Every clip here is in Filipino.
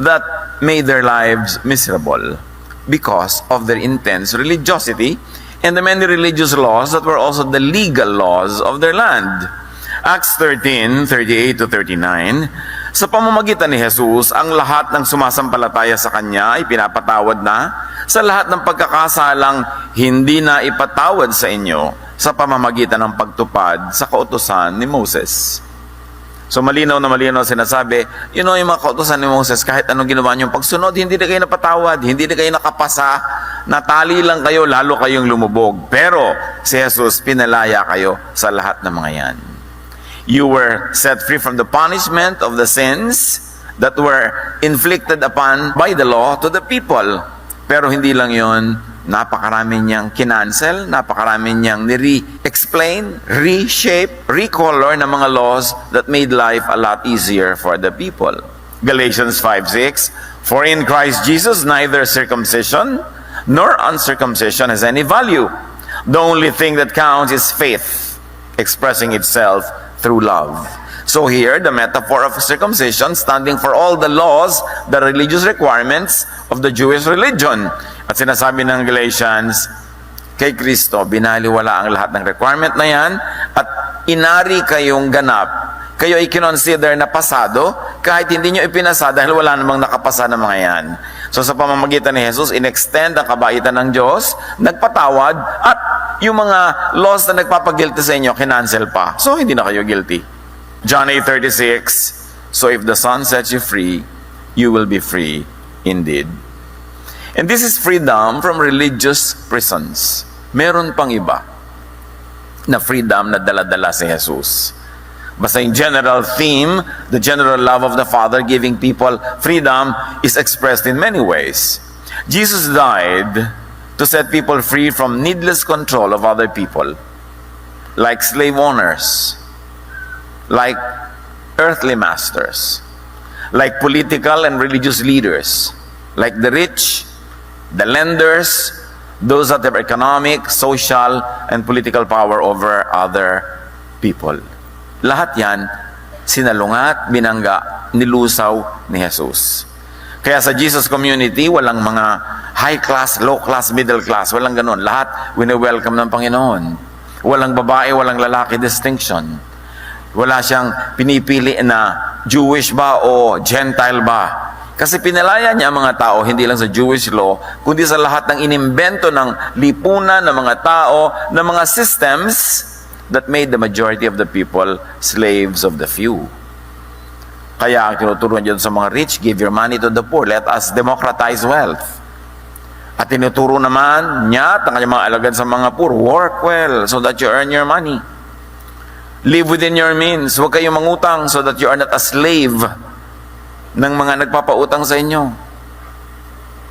that made their lives miserable because of their intense religiosity and the many religious laws that were also the legal laws of their land. Acts 13:38-39, sa pamamagitan ni Jesus, ang lahat ng sumasampalataya sa Kanya ay pinapatawad na sa lahat ng pagkakasalang hindi na ipatawad sa inyo sa pamamagitan ng pagtupad sa kautusan ni Moses. So malinaw na malinaw sinasabi, yung mga kautusan ni Moses, kahit anong ginawa niyong pagsunod, hindi na kayo napatawad, hindi na kayo nakapasa, natali lang kayo, lalo kayong lumubog. Pero si Jesus, pinalaya kayo sa lahat ng mga yan. You were set free from the punishment of the sins that were inflicted upon by the law to the people. Pero hindi lang yon, napakarami niyang kinancel, napakarami niyang ni-re-explain, reshape, recolor ng mga laws that made life a lot easier for the people. Galatians 5:6, for in Christ Jesus neither circumcision nor uncircumcision has any value. The only thing that counts is faith, expressing itself through love. So here, the metaphor of circumcision standing for all the laws, the religious requirements of the Jewish religion. At sinasabi ng Galatians, kay Kristo, binaliwala ang lahat ng requirement na yan at inari kayong ganap. Kayo ay kinonsider na pasado kahit hindi nyo ipinasa dahil wala namang nakapasa ng mga yan. So sa pamamagitan ni Jesus, in-extend ang kabaitan ng Diyos, nagpatawad, at yung mga laws na nagpapagilty sa inyo, kinancel pa. So hindi na kayo guilty. John 8:36, so if the Son sets you free, you will be free indeed. And this is freedom from religious prisons. Meron pang iba na freedom na dala-dala si Jesus. Basta yung general theme, the general love of the Father giving people freedom is expressed in many ways. Jesus died to set people free from needless control of other people, like slave owners, like earthly masters, like political and religious leaders, like the rich, the lenders, those that have economic, social, and political power over other people. Lahat yan, sinalungat, binangga, nilusaw ni Jesus. Kaya sa Jesus community, walang mga high class, low class, middle class, walang ganun. Lahat, wini-welcome ng Panginoon. Walang babae, walang lalaki distinction. Wala siyang pinipili na Jewish ba o Gentile ba. Kasi pinalaya niya ang mga tao, hindi lang sa Jewish law, kundi sa lahat ng inimbento ng lipunan ng mga tao, ng mga systems that made the majority of the people slaves of the few. Kaya ang tinuturuan dyan sa mga rich, give your money to the poor. Let us democratize wealth. At tinuturo naman niya at ang kanyang mga alagad sa mga poor, work well so that you earn your money. Live within your means. Huwag kayong mangutang so that you are not a slave ng mga nagpapautang sa inyo.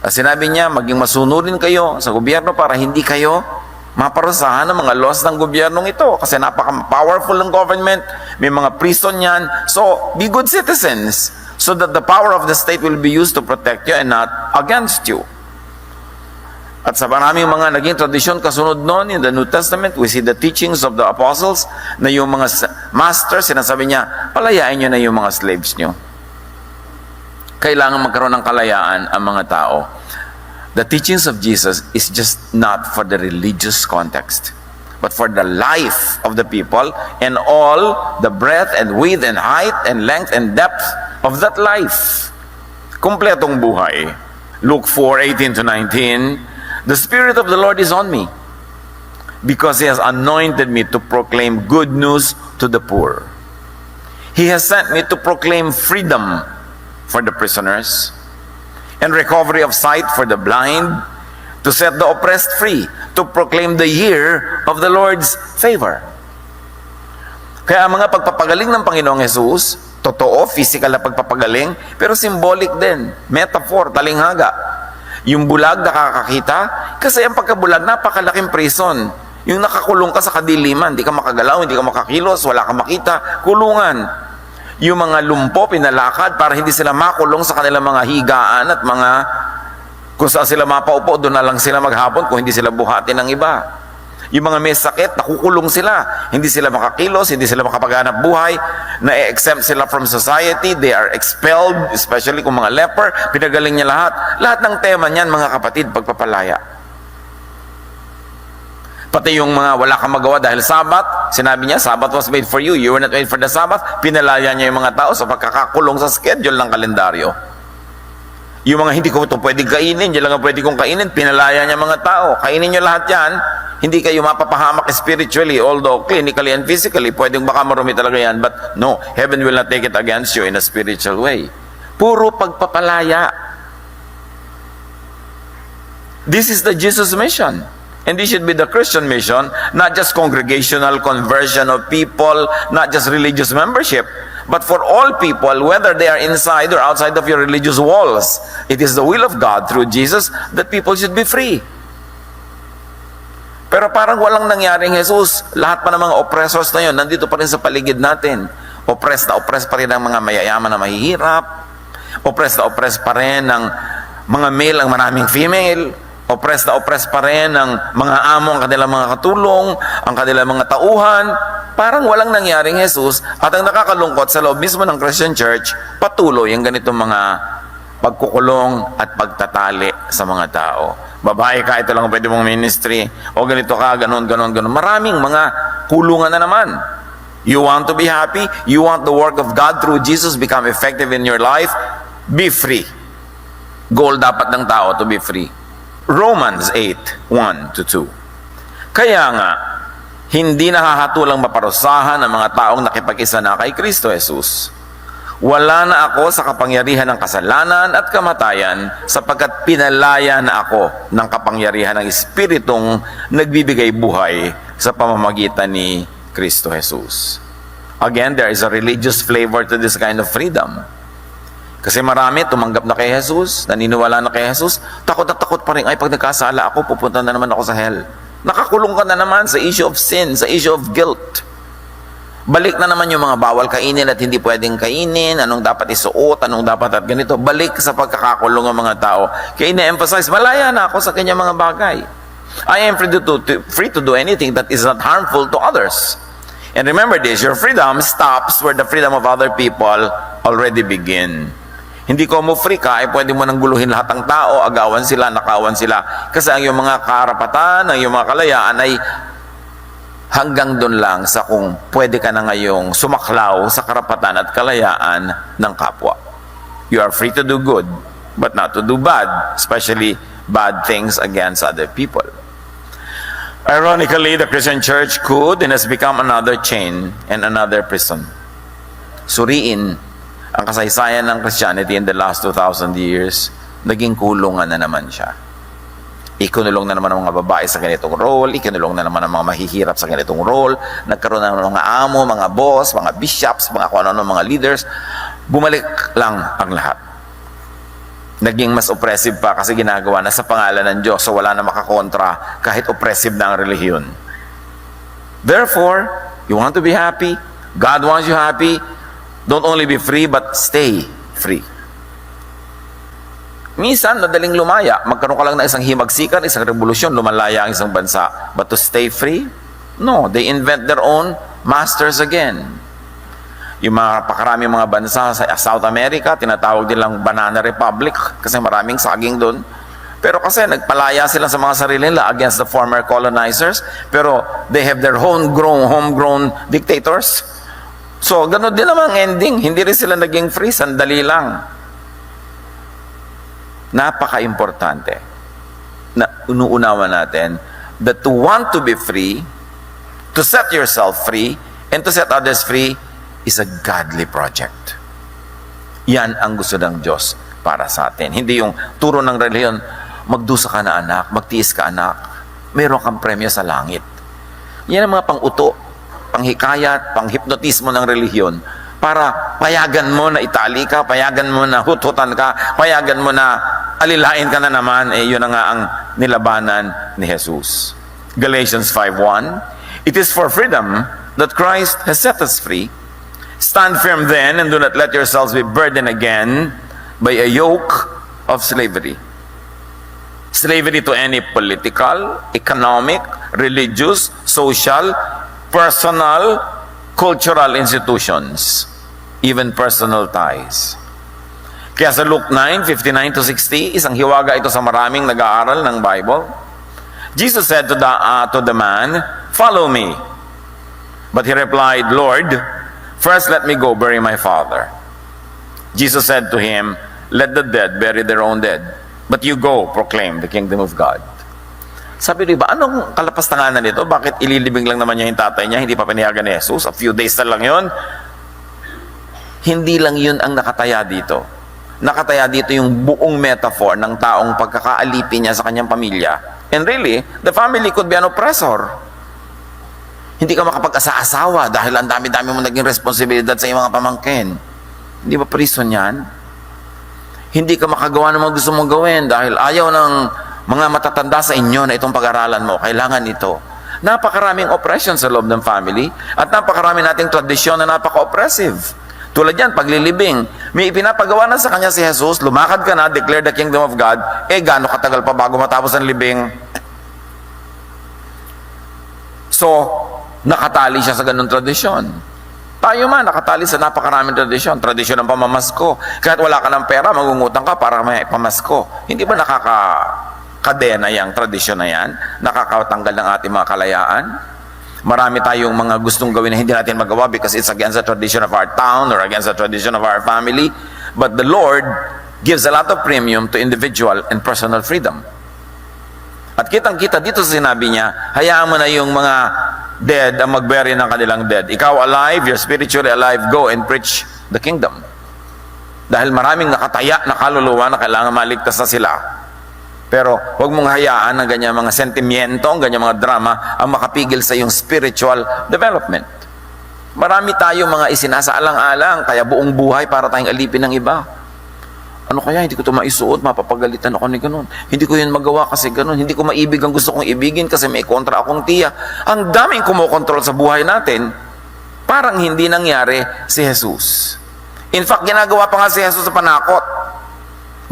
At sinabi niya, maging masunurin kayo sa gobyerno para hindi kayo maparusahan ng mga laws ng gobyernong ito. Kasi napaka-powerful ng government. May mga prison yan. So, be good citizens so that the power of the state will be used to protect you and not against you. At sa maraming mga naging tradisyon kasunod noon in the New Testament, we see the teachings of the apostles na yung mga masters, sinasabi niya, palayain nyo na yung mga slaves nyo. Kailangan magkaroon ng kalayaan ang mga tao. The teachings of Jesus is just not for the religious context, but for the life of the people and all the breadth and width and height and length and depth of that life. Kompletong buhay. Luke 4:18-19, the Spirit of the Lord is on me, because He has anointed me to proclaim good news to the poor. He has sent me to proclaim freedom for the prisoners, and recovery of sight for the blind, to set the oppressed free, to proclaim the year of the Lord's favor. Kaya ang mga pagpapagaling ng Panginoong Jesus, totoo, physical na pagpapagaling, pero symbolic din, metaphor, talinghaga. Yung bulag nakakakita, kasi ang pagkabulag, napakalaking prison. Yung nakakulong ka sa kadiliman, hindi ka makagalaw, hindi ka makakilos, wala ka makita, kulungan. Yung mga lumpo, pinalakad para hindi sila makulong sa kanilang mga higaan at kung saan sila mapaupo, doon na lang sila maghapon kung hindi sila buhatin ng iba. Yung mga may sakit, nakukulong sila. Hindi sila makakilos, hindi sila makapaghanap buhay, na-exempt sila from society, they are expelled, especially kung mga leper, pinagaling niya lahat. Lahat ng tema niyan, mga kapatid, pagpapalaya. Pati yung mga wala kang magawa dahil Sabat, sinabi niya, Sabat was made for you, you were not made for the Sabbath, pinalaya niya yung mga tao sa pagkakakulong sa schedule ng kalendaryo. Yung mga hindi ko ito pwedeng kainin, yan lang ang pwede kong kainin, pinalaya niya mga tao. Kainin niyo lahat yan, hindi kayo mapapahamak spiritually, although clinically and physically, pwedeng baka marumi talaga yan, but no, heaven will not take it against you in a spiritual way. Puro pagpapalaya. This is the Jesus mission. And this should be the Christian mission, not just congregational conversion of people, not just religious membership, but for all people, whether they are inside or outside of your religious walls. It is the will of God through Jesus that people should be free. Pero parang walang nangyaring Jesus. Lahat pa ng mga oppressors na yun, nandito pa rin sa paligid natin. Oppressed pa rin ang mga mayayaman na mahihirap. Oppressed pa rin ang mga male ang maraming female. Oppressed pa rin ang mga amo ang kanilang mga katulong, ang kanilang mga tauhan. Parang walang nangyaring Jesus. At ang nakakalungkot sa loob mismo ng Christian Church, patuloy ang ganitong mga pagkukulong at pagtatali sa mga tao. Babae ka, ito lang ang pwede mong ministry. O ganito ka, ganon. Maraming mga kulungan na naman. You want to be happy? You want the work of God through Jesus become effective in your life? Be free. Goal dapat ng tao to be free. Romans 8:1-2. Kaya nga, hindi nakakatulang maparusahan ang mga taong nakipag-isa na kay Kristo Jesus. Wala na ako sa kapangyarihan ng kasalanan at kamatayan sapagkat pinalaya na ako ng kapangyarihan ng Espiritong nagbibigay buhay sa pamamagitan ni Kristo Jesus. Again, there is a religious flavor to this kind of freedom. Kasi marami tumanggap na kay Jesus, naniniwala na kay Jesus, takot na takot pa rin, ay pag nagkasala ako, pupunta na naman ako sa hell. Nakakulong ka na naman sa issue of sin, sa issue of guilt. Balik na naman yung mga bawal kainin at hindi pwedeng kainin, anong dapat isuot, anong dapat at ganito. Balik sa pagkakakulong ng mga tao. Kaya ina-emphasize, malaya na ako sa kanyang mga bagay. I am free to do anything that is not harmful to others. And remember this, your freedom stops where the freedom of other people already begin. Hindi ko mo free ka, ay pwede mo nang guluhin lahat ng tao, agawan sila, nakawan sila. Kasi ang iyong mga karapatan, ang iyong mga kalayaan ay hanggang doon lang sa kung pwede ka na ngayong sumaklaw sa karapatan at kalayaan ng kapwa. You are free to do good, but not to do bad, especially bad things against other people. Ironically, the Christian Church could and has become another chain and another prison. Suriin ang kasaysayan ng Christianity in the last 2,000 years, naging kulungan na naman siya. Ikinulong na naman ang mga babae sa ganitong role, ikinulong na naman ang mga mahihirap sa ganitong role, nagkaroon na ng mga amo, mga boss, mga bishops, mga kung ano mga leaders, bumalik lang ang lahat. Naging mas oppressive pa kasi ginagawa na sa pangalan ng Diyos, so wala na makakontra kahit oppressive na ang relihiyon. Therefore, you want to be happy, God wants you happy, don't only be free, but stay free. Minsan, madaling lumaya. Magkaroon ka lang ng isang himagsikan, isang revolusyon, lumalaya ang isang bansa. But to stay free? No, they invent their own masters again. Yung mga pakaraming mga bansa sa South America, tinatawag nilang Banana Republic kasi maraming saging doon. Pero kasi nagpalaya sila sa mga sarili nila against the former colonizers. Pero they have their homegrown dictators. So, ganun din naman ang ending. Hindi rin sila naging free, sandali lang. Napaka-importante na unuunawa natin that to want to be free, to set yourself free, and to set others free is a godly project. Yan ang gusto ng Diyos para sa atin. Hindi yung turo ng relihiyon, magdusa ka na anak, magtiis ka anak, mayroon kang premyo sa langit. Yan ang mga pang-uto, panghikayat, panghipnotismo ng relihiyon para payagan mo na itali ka, payagan mo na hut-hutan ka, payagan mo na alilain ka na naman, yun na nga ang nilabanan ni Jesus. Galatians 5:1, it is for freedom that Christ has set us free. Stand firm then and do not let yourselves be burdened again by a yoke of slavery. Slavery to any political, economic, religious, social, personal, cultural institutions, even personal ties. Kaya sa Luke 9:59-60, isang hiwaga ito sa maraming nag-aaral ng Bible. Jesus said to the man, "Follow me." But he replied, "Lord, first let me go bury my father." Jesus said to him, "Let the dead bury their own dead, but you go proclaim the kingdom of God." Sabi niyo ba, anong kalapastanganan nito? Bakit ililibing lang naman niya yung tatay niya, hindi pa pinayagan ni Jesus? A few days na lang yun. Hindi lang yun ang nakataya dito. Nakataya dito yung buong metaphor ng taong pagkakaalipin niya sa kanyang pamilya. And really, the family could be an oppressor. Hindi ka makapag-asa-asawa dahil ang dami-dami mo naging responsibilidad sa iyong mga pamangkin. Hindi ba prison yan? Hindi ka makagawa ng mga gusto mong gawin dahil ayaw ng mga matatanda sa inyo na itong pag-aralan mo. Kailangan ito. Napakaraming oppression sa loob ng family at napakaraming nating tradisyon na napaka-oppressive. Tulad yan, paglilibing. May ipinapagawa na sa kanya si Jesus, lumakad ka na, declare the kingdom of God, gaano katagal pa bago matapos ang libing? So, nakatali siya sa ganung tradisyon. Tayo man, nakatali sa napakaraming tradisyon. Tradisyon ng pamamasko. Kahit wala ka ng pera, magungutang ka para may pamasko. Hindi ba nakakakadena yung tradisyon na yan? Nakakatanggal ng ating mga kalayaan? Marami tayong mga gustong gawin na hindi natin magawa because it's against the tradition of our town or against the tradition of our family. But the Lord gives a lot of premium to individual and personal freedom. At kitang-kita dito sa sinabi niya, hayaan mo na yung mga dead ang magbury ng kanilang dead. Ikaw alive, you're spiritually alive, go and preach the kingdom. Dahil maraming nakataya na kaluluwa na kailangan maligtas na sila. Pero huwag mong hayaan ang ganyan mga sentimiento, ang ganyan mga drama ang makapigil sa iyong spiritual development. Marami tayong mga isinasaalang-alang, kaya buong buhay para tayong alipin ng iba. Ano kaya, hindi ko ito maisuot, mapapagalitan ako ni ganun. Hindi ko yun magawa kasi ganun. Hindi ko maibig ang gusto kong ibigin kasi may kontra akong tiya. Ang daming kumokontrol sa buhay natin, parang hindi nangyari si Jesus. In fact, ginagawa pa nga si Jesus sa panakot.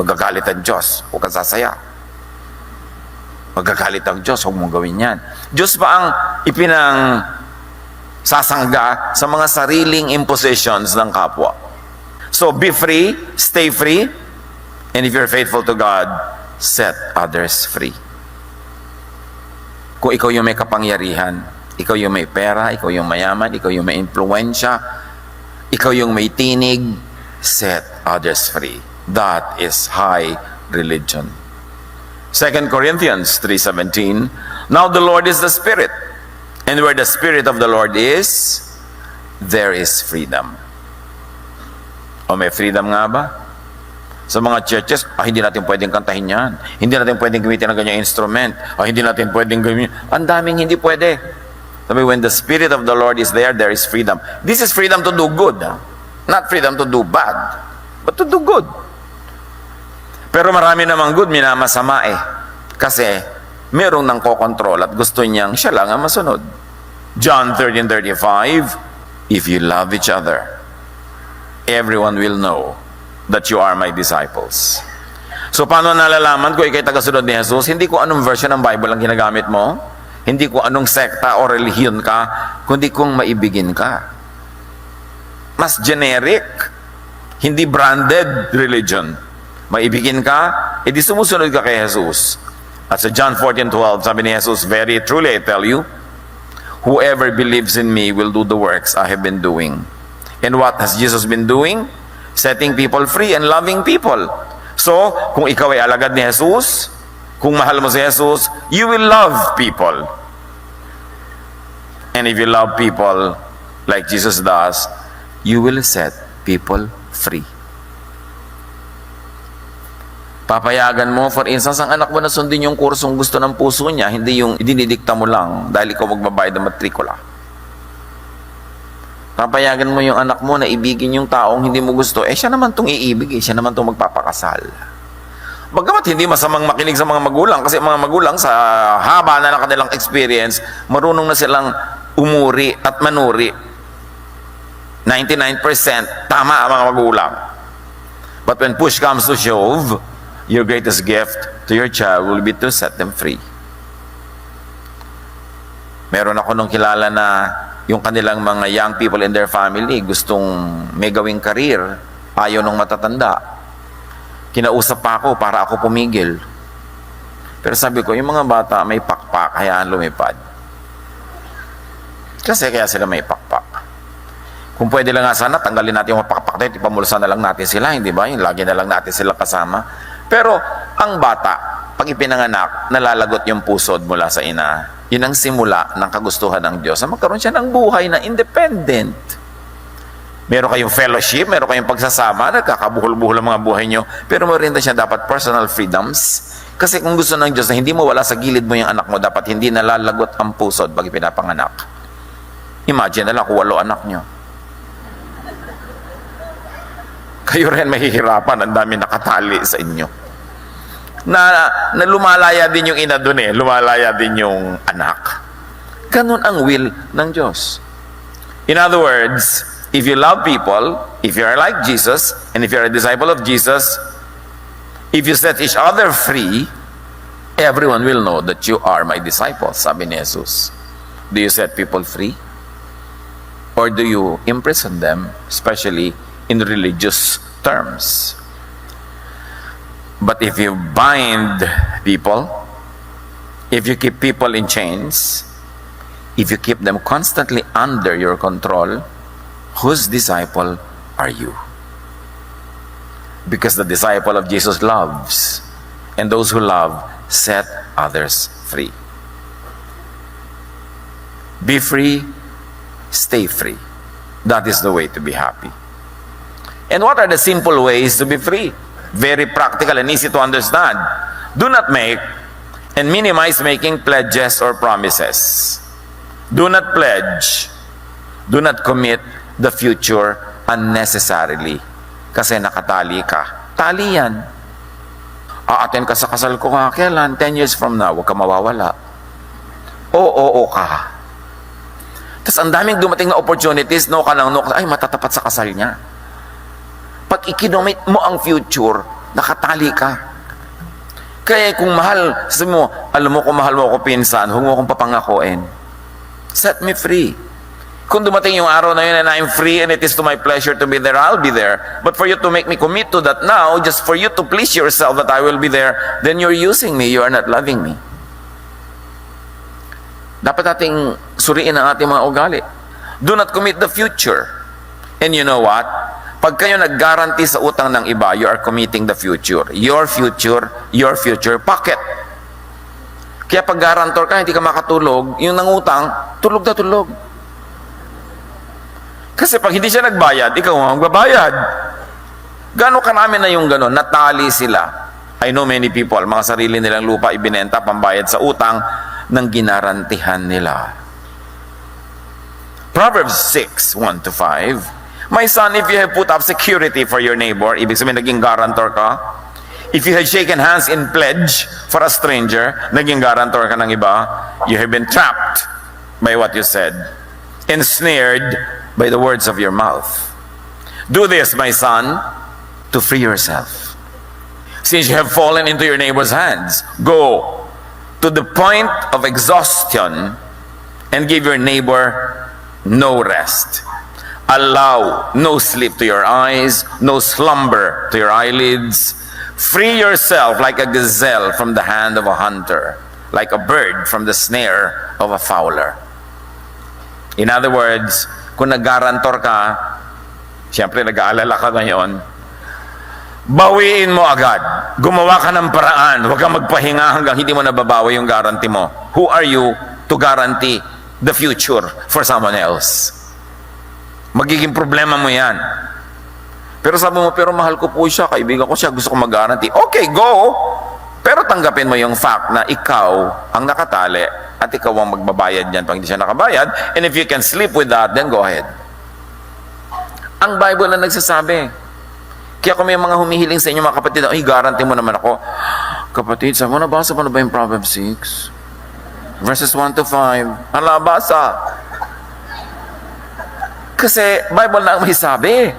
Magagalit ang Diyos, huwag kang sasaya. Magagalit ang Diyos, huwag mong gawin yan. Diyos pa ang ipinang sasangga sa mga sariling impositions ng kapwa. So, be free, stay free, and if you're faithful to God, set others free. Kung ikaw yung may kapangyarihan, ikaw yung may pera, ikaw yung mayaman, ikaw yung may influensya, ikaw yung may tinig, set others free. That is high religion. 2 Corinthians 3:17, now the Lord is the Spirit, and where the Spirit of the Lord is, there is freedom. O may freedom nga ba? Sa mga churches, hindi natin pwedeng kantahin yan. Hindi natin pwedeng gamitin ng ganyang instrument. Hindi natin pwedeng gamitin. Ang daming hindi pwede. Sabi, when the Spirit of the Lord is there, there is freedom. This is freedom to do good. Not freedom to do bad, but to do good. Pero marami namang good, minamasama Kasi merong nang kokontrol at gusto niyang siya lang ang masunod. John 13:35, if you love each other, everyone will know that you are my disciples. So paano nalalaman ko ikay tagasunod ni Jesus? Hindi ko anong version ng Bible ang ginagamit mo. Hindi ko anong sekta o relihiyon ka, kundi kung maibigin ka. Mas generic, hindi branded religion. Maibigin ka, edi sumusunod ka kay Jesus. At sa John 14:12, sabi ni Jesus, very truly I tell you, whoever believes in me will do the works I have been doing. And what has Jesus been doing? Setting people free and loving people. So, kung ikaw ay alagad ni Jesus, kung mahal mo si Jesus, you will love people. And if you love people like Jesus does, you will set people free. Papayagan mo, for instance, ang anak mo na sundin yung kursong gusto ng puso niya, hindi yung dinidikta mo lang dahil ikaw magbabayad ng matrikula. Papayagan mo yung anak mo na ibigin yung taong hindi mo gusto, siya naman itong iibig, siya naman itong magpapakasal. Bagamat hindi masamang makinig sa mga magulang, kasi mga magulang sa haba na ng kanilang experience, marunong na silang umuri at manuri. 99% tama ang mga magulang. But when push comes to shove, your greatest gift to your child will be to set them free. Meron ako nung kilala na yung kanilang mga young people in their family gustong may gawing career, ayaw nung matatanda. Kinausap pa ako para ako pumigil. Pero sabi ko, yung mga bata may pakpak, hayaan lumipad. Kasi kaya sila may pakpak. Kung pwede lang nga sana, tanggalin natin yung pakpak na yun, ipamulsa na lang natin sila, hindi ba? Yung lagi na lang natin sila kasama. Pero ang bata, pag ipinanganak, nalalagot yung pusod mula sa ina. Yun ang simula ng kagustuhan ng Diyos na magkaroon siya ng buhay na independent. Meron kayong fellowship, meron kayong pagsasama, nagkakabuhol-buhol ang mga buhay nyo, pero meron din siya dapat personal freedoms. Kasi kung gusto ng Diyos na hindi mo wala sa gilid mo yung anak mo, dapat hindi nalalagot ang pusod pag ipinapanganak. Imagine na lang kung 8 anak nyo. Kayo rin mahihirapan, ang dami nakatali sa inyo. Na lumalaya din yung ina doon lumalaya din yung anak. Ganun ang will ng Diyos. In other words, if you love people, if you are like Jesus, and if you are a disciple of Jesus, if you set each other free, everyone will know that you are my disciples, sabi ni Jesus. Do you set people free? Or do you imprison them, especially in religious terms? But if you bind people, if you keep people in chains, if you keep them constantly under your control, whose disciple are you? Because the disciple of Jesus loves, and those who love set others free. Be free, stay free. That is the way to be happy. And what are the simple ways to be free? Very practical and easy to understand. Do not make and minimize making pledges or promises. Do not pledge. Do not commit the future unnecessarily. Kasi nakatali ka. Tali yan. Aaten ka sa kasal ko nga, kailan? 10 years from now, huwag ka mawawala. Oo ka. Tapos ang daming dumating na opportunities, no ka lang, no ka, ay matatapat sa kasal niya. Pag ikinomit mo ang future, nakatali ka. Kaya kung mahal, sabi mo, alam mo kung mahal mo ako pinsan, huwag mo akong papangakuin. Set me free. Kung dumating yung araw na yun and I'm free and it is to my pleasure to be there, I'll be there. But for you to make me commit to that now, just for you to please yourself that I will be there, then you're using me, you are not loving me. Dapat nating suriin ang ating mga ugali. Do not commit the future. And you know what? Pag kayo nag-guarantee sa utang ng iba, you are committing the future. Your future pocket. Kaya pag guarantor ka, hindi ka makatulog, yung nangutang, tulog na tulog. Kasi pag hindi siya nagbayad, ikaw ang magbabayad. Gano'n karami na yung gano'n, natali sila. I know many people, mga sarili nilang lupa ibinenta, pambayad sa utang, ng ginarantihan nila. Proverbs 6:1-5. My son, if you have put up security for your neighbor, ibig sabihin naging guarantor ka. If you had shaken hands in pledge for a stranger, naging guarantor ka ng iba, you have been trapped by what you said, ensnared by the words of your mouth. Do this, my son, to free yourself. Since you have fallen into your neighbor's hands, go to the point of exhaustion and give your neighbor no rest. Allow no sleep to your eyes, no slumber to your eyelids. Free yourself like a gazelle from the hand of a hunter, like a bird from the snare of a fowler. In other words, kung nag-guarantor ka, siyempre nag-aalala ka ngayon, bawiin mo agad. Gumawa ka ng paraan. Huwag kang magpahinga hanggang hindi mo nababawi yung guarantee mo. Who are you to guarantee the future for someone else? Magiging problema mo yan. Pero sabi mo, pero mahal ko po siya, kaibigan ko siya, gusto ko mag-guarantee. Okay, go! Pero tanggapin mo yung fact na ikaw ang nakatali at ikaw ang magbabayad niyan pag hindi siya nakabayad. And if you can sleep with that, then go ahead. Ang Bible na nagsasabi. Kaya kung may mga humihiling sa inyo mga kapatid, ay, guarantee mo naman ako. Kapatid, sabi mo, nabasa mo na ba yung Proverbs 6? Verses 1-5. Hala, basa. Kasi Bible na ang may sabi.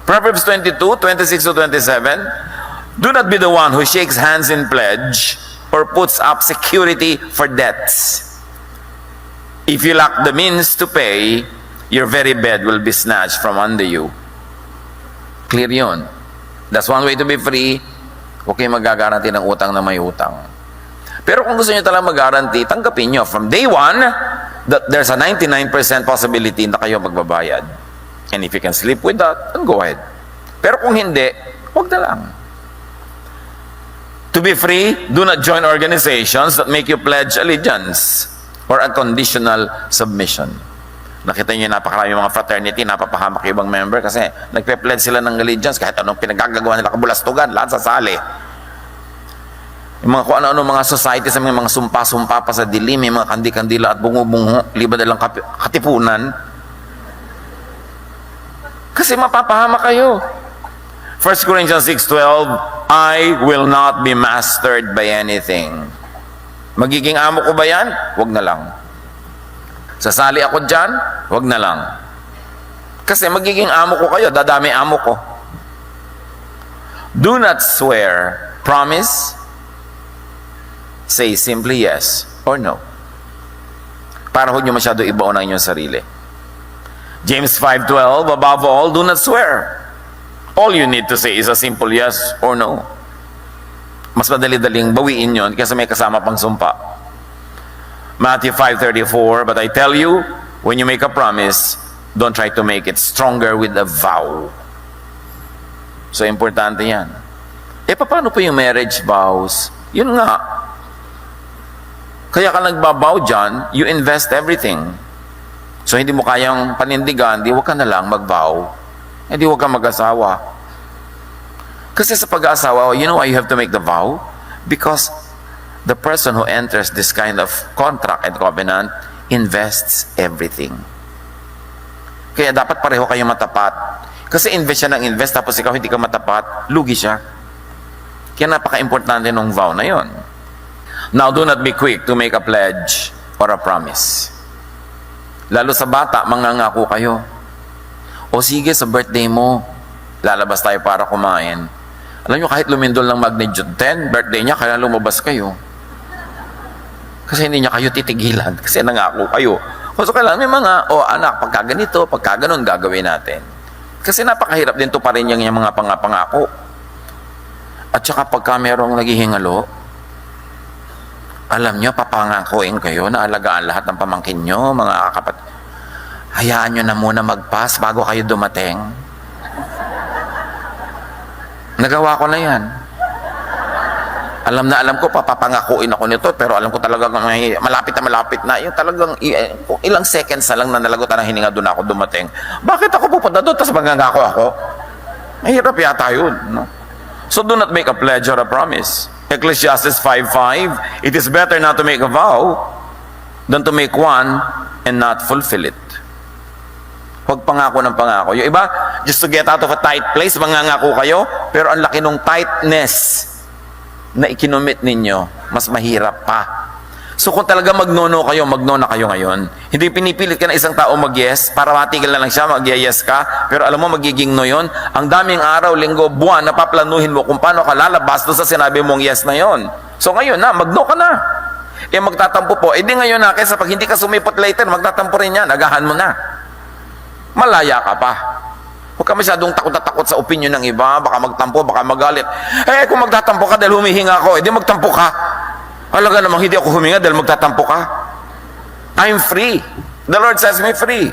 Proverbs 22:26-27. Do not be the one who shakes hands in pledge or puts up security for debts. If you lack the means to pay, your very bed will be snatched from under you. Clear yun. That's one way to be free. Huwag kayong mag-guarantee ng utang na may utang. Pero kung gusto nyo talagang mag-guarantee, tanggapin nyo. From day one, there's a 99% possibility na kayo magbabayad. And if you can sleep with that, then go ahead. Pero kung hindi, huwag na lang. To be free, do not join organizations that make you pledge allegiance or a conditional submission. Nakita niyo napakarami mga fraternity, napapahamak yung ibang member kasi nagpe-pledge sila ng allegiance kahit anong pinagagagawa nila, kabulastugan, lahat sasali. Yung mga kung ano-ano mga society sa mga sumpa-sumpa pa sa dilim, may mga kandi-kandila at bungo-bungo, liba na lang katipunan. Kasi mapapahamak kayo. 1 Corinthians 6:12, I will not be mastered by anything. Magiging amo ko ba yan? Huwag na lang. Sasali ako dyan? Huwag na lang. Kasi magiging amo ko kayo, dadami amo ko. Do not swear. Promise? Say simply yes or no. Para huwag nyo masyado ibaon ang inyong sarili. James 5:12, above all, do not swear. All you need to say is a simple yes or no. Mas madali-daling bawiin yun kasi may kasama pang sumpa. Matthew 5:34, but I tell you, when you make a promise, don't try to make it stronger with a vow. So, importante yan. Paano po yung marriage vows? Yun nga. Kaya ka nagbabow dyan, you invest everything. So, hindi mo kayang panindigan, di huwag ka na lang mag-vow. Hindi huwag ka mag-asawa. Kasi sa pag-aasawa, you know why you have to make the vow? Because the person who enters this kind of contract and covenant invests everything. Kaya dapat pareho kayo matapat. Kasi invest siya ng invest, tapos ikaw hindi ka matapat, lugi siya. Kaya napaka-importante ng vow na yon. Now, do not be quick to make a pledge or a promise. Lalo sa bata, mangangako kayo. O sige, sa birthday mo, lalabas tayo para kumain. Alam nyo, kahit lumindol ng magnitude 10, birthday niya, kaya lumabas kayo. Kasi hindi niya kayo titigilan. Kasi nangako kayo. So kailangan may mga, anak, pagka ganito, pagka ganon, gagawin natin. Kasi napakahirap din to pa rin yung mga pangako. At saka pagka merong naghihingalo, alam nyo, papangakuin kayo na alagaan lahat ng pamangkin nyo, mga kapatid. Hayaan nyo na muna mag-pass bago kayo dumating. Nagawa ko na yan. Alam ko, papapangakuin ako nito, pero alam ko talagang malapit na. Yung talagang ilang seconds na lang na nalagutan ng hininga doon ako dumating. Bakit ako pupunta doon, tapos magangako ako? Mahirap yata yun. No? So do not make a pledge or a promise. Ecclesiastes 5:5, it is better not to make a vow than to make one and not fulfill it. Huwag pangako ng pangako. Yung iba, just to get out of a tight place, mangangako kayo, pero ang laki ng tightness na ikinomit ninyo, mas mahirap pa. So kung talaga magnono kayo, magno na kayo ngayon. Hindi pinipilit ka na isang tao mag-yes, para matigil na lang siya, mag-yes ka, pero alam mo, magiging no yun. Ang daming araw, linggo, buwan, napaplanuhin mo kung paano ka lalabas doon sa sinabi mong yes na yon. So ngayon na, magno ka na. Magtatampo po. Di ngayon na, kaysa pag hindi ka sumipot later, magtatampo rin yan, agahan mo na. Malaya ka pa. Huwag ka masyadong takot na takot sa opinion ng iba, baka magtampo, baka magalit. Kung magtatampo ka dahil humihinga ako, di magtampo ka. Halaga namang hindi ako huminga dahil magtatampo ka. I'm free. The Lord says me free.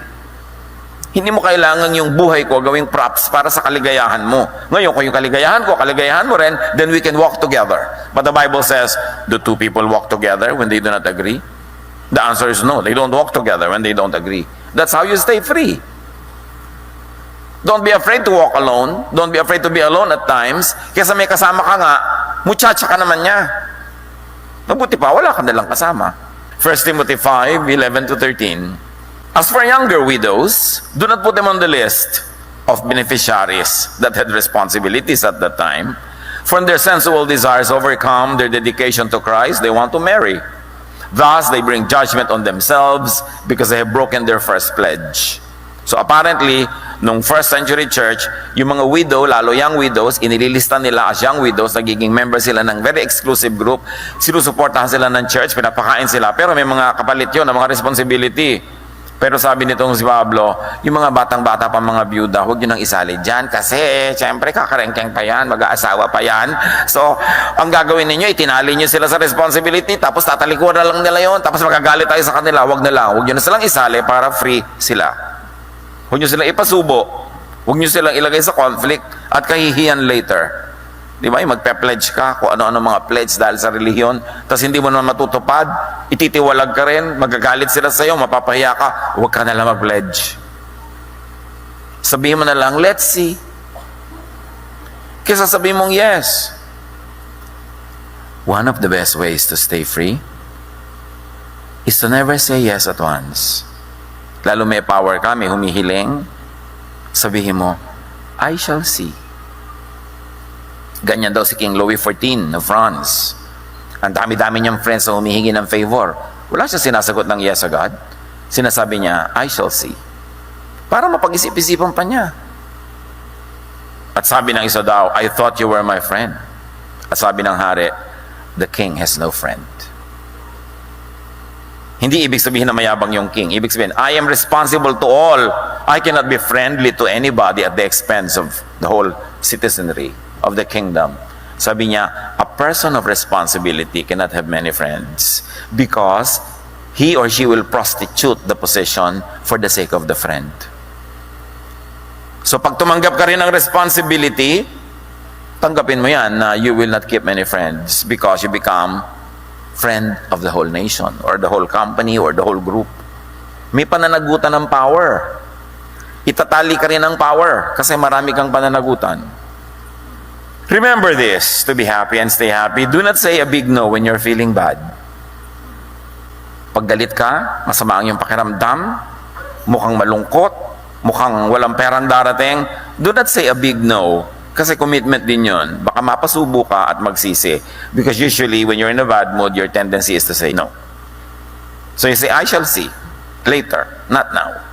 Hindi mo kailangan yung buhay ko gawing props para sa kaligayahan mo. Ngayon, kung yung kaligayahan ko, kaligayahan mo rin, then we can walk together. But the Bible says, do two people walk together when they do not agree? The answer is no. They don't walk together when they don't agree. That's how you stay free. Don't be afraid to walk alone. Don't be afraid to be alone at times. Kesa may kasama ka nga, muchacha ka naman niya. Mabuti pa, wala ka nalang kasama. 1 Timothy 5:11-13. As for younger widows, do not put them on the list of beneficiaries that had responsibilities at that time. For when their sensual desires overcome their dedication to Christ, they want to marry. Thus, they bring judgment on themselves because they have broken their first pledge. So apparently, nung first century church, yung mga widow, lalo young widows, inililista nila as young widows, nagiging member sila ng very exclusive group, sinusuportahan sila ng church, pinapakain sila, pero may mga kapalit yun, mga responsibility. Pero sabi nitong si Pablo, yung mga batang-bata pa, mga byuda, huwag nyo nang isali dyan kasi syempre kakarengkeng pa yan, mag-aasawa pa yan. So, ang gagawin ninyo, itinali nyo sila sa responsibility, tapos tatalikuran na lang nila yon, tapos magagalit tayo sa kanila, huwag na lang. Huwag nyo na silang isali para free sila. Huwag nyo silang ipasubo. Huwag nyo silang ilagay sa conflict at kahihiyan later. Di ba? Magpe-pledge ka kung ano-ano mga pledge dahil sa relihiyon, tapos hindi mo naman matutupad, ititiwalag ka rin, magagalit sila sa'yo, mapapahiya ka, huwag ka na lang mag-pledge. Sabihin mo na lang, let's see. Kesa sabihin mong yes. One of the best ways to stay free is to never say yes at once. Lalo may power ka, may humihiling, sabihin mo, I shall see. Ganyan daw si King Louis XIV of France. Ang dami-dami niyang friends na humihingi ng favor. Wala siya sinasagot ng yes agad. Sinasabi niya, I shall see. Para mapag-isip-isipan pa niya. At sabi ng isa daw, I thought you were my friend. At sabi ng hari, the king has no friend. Hindi ibig sabihin na mayabang yung king. Ibig sabihin, I am responsible to all. I cannot be friendly to anybody at the expense of the whole citizenry of the kingdom. Sabi niya, a person of responsibility cannot have many friends because he or she will prostitute the position for the sake of the friend. So pag tumanggap ka rin ng responsibility, tanggapin mo yan na you will not keep many friends because you become friend of the whole nation or the whole company or the whole group. May pananagutan ng power. Itatali ka rin ng power kasi marami kang pananagutan. Remember this, to be happy and stay happy. Do not say a big no when you're feeling bad. Pag galit ka, masama ang iyong pakiramdam, mukhang malungkot, mukhang walang perang darating, do not say a big no. Kasi commitment din yun. Baka mapasubo ka at magsisi. Because usually, when you're in a bad mood, your tendency is to say no. So you say, I shall see. Later, not now.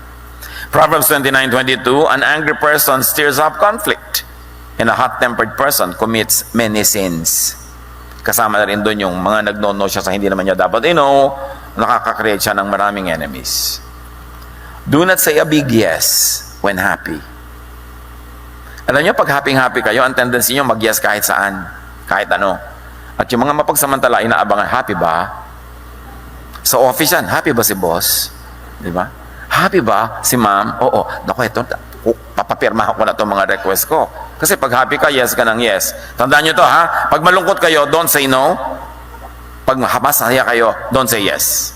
Proverbs 29:22, an angry person stirs up conflict. And a hot-tempered person commits many sins. Kasama na rin doon yung mga nagno-no siya sa hindi naman niya dapat nakaka-create siya ng maraming enemies. Do not say a big yes when happy. Alam niyo, pag happy-happy kayo, ang tendency niyo mag-yes kahit saan, kahit ano. At yung mga mapagsamantala, inaabangan, happy ba? Sa office yan, happy ba si boss? Di ba? Happy ba si ma'am? Oo. Naku, ito, papapirmahan ko na itong mga request ko. Kasi pag happy ka, yes ka ng yes. Tandaan nyo to, ha? Pag malungkot kayo, don't say no. Pag masaya kayo, don't say yes.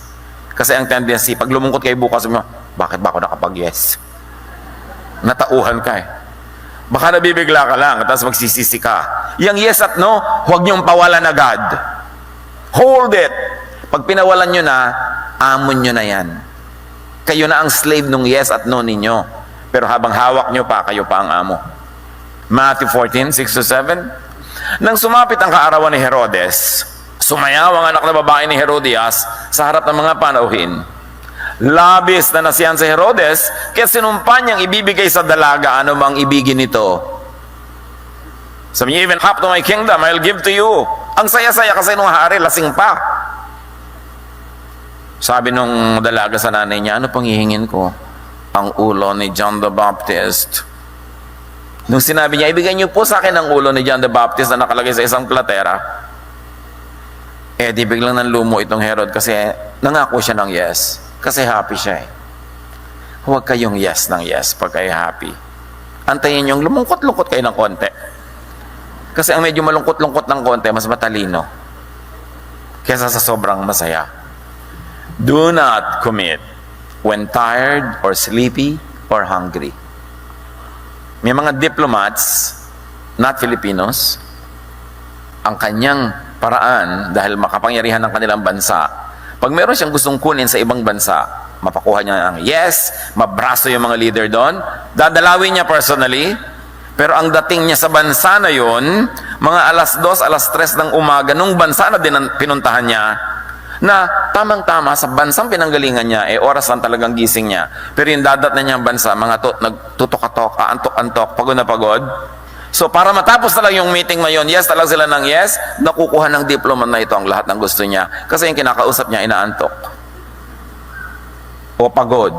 Kasi ang tendency, pag lumungkot kayo bukas, mo, bakit ba ako nakapag-yes? Natauhan ka eh. Baka nabibigla ka lang, tapos magsisisi ka. Yang yes at no, huwag niyong pawalan agad. Hold it. Pag pinawalan nyo na, amon nyo na yan. Kayo na ang slave ng yes at no ninyo. Pero habang hawak nyo pa, kayo pa ang amo. Matthew 14:6-7. Nang sumapit ang kaarawan ni Herodes, sumayaw ang anak na babae ni Herodias sa harap ng mga panauhin. Labis na nasiyan si Herodes, kaya sinumpa niyang ibibigay sa dalaga ano mang ibigin nito. Sabi niya, even half to my kingdom, I'll give to you. Ang saya-saya kasi nung hari, lasing pa. Sabi nung dalaga sa nanay niya, ano pang hihingin ko? Ang ulo ni John the Baptist. Nung sinabi niya, ibigay niyo po sa akin ang ulo ni John the Baptist na nakalagay sa isang platera, di biglang nanlumo itong Herod kasi nangako siya ng yes. Kasi happy siya eh. Huwag kayong yes ng yes pag kayo happy. Antayin niyong lumungkot-lungkot kayo ng konti. Kasi ang medyo malungkot-lungkot ng konti, mas matalino kesa sa sobrang masaya. Do not commit when tired or sleepy or hungry. May mga diplomats, not Filipinos, ang kanyang paraan dahil makapangyarihan ng kanilang bansa. Pag meron siyang gustong kunin sa ibang bansa, mapakuha niya ng yes, mabraso yung mga leader doon, dadalawin niya personally, pero ang dating niya sa bansa na yun, mga 2:00, 3:00 ng umaga, nung bansa na din pinuntahan niya, na tamang-tama sa bansang pinanggalingan niya, oras lang talagang gising niya. Pero yung dadat na niyang bansa, mga nagtutok-atok, antok-antok, pagod na pagod. So para matapos na lang yung meeting na yun, yes talaga sila ng yes, nakukuha ng diploma na ito ang lahat ng gusto niya. Kasi yung kinakausap niya, inaantok. O pagod.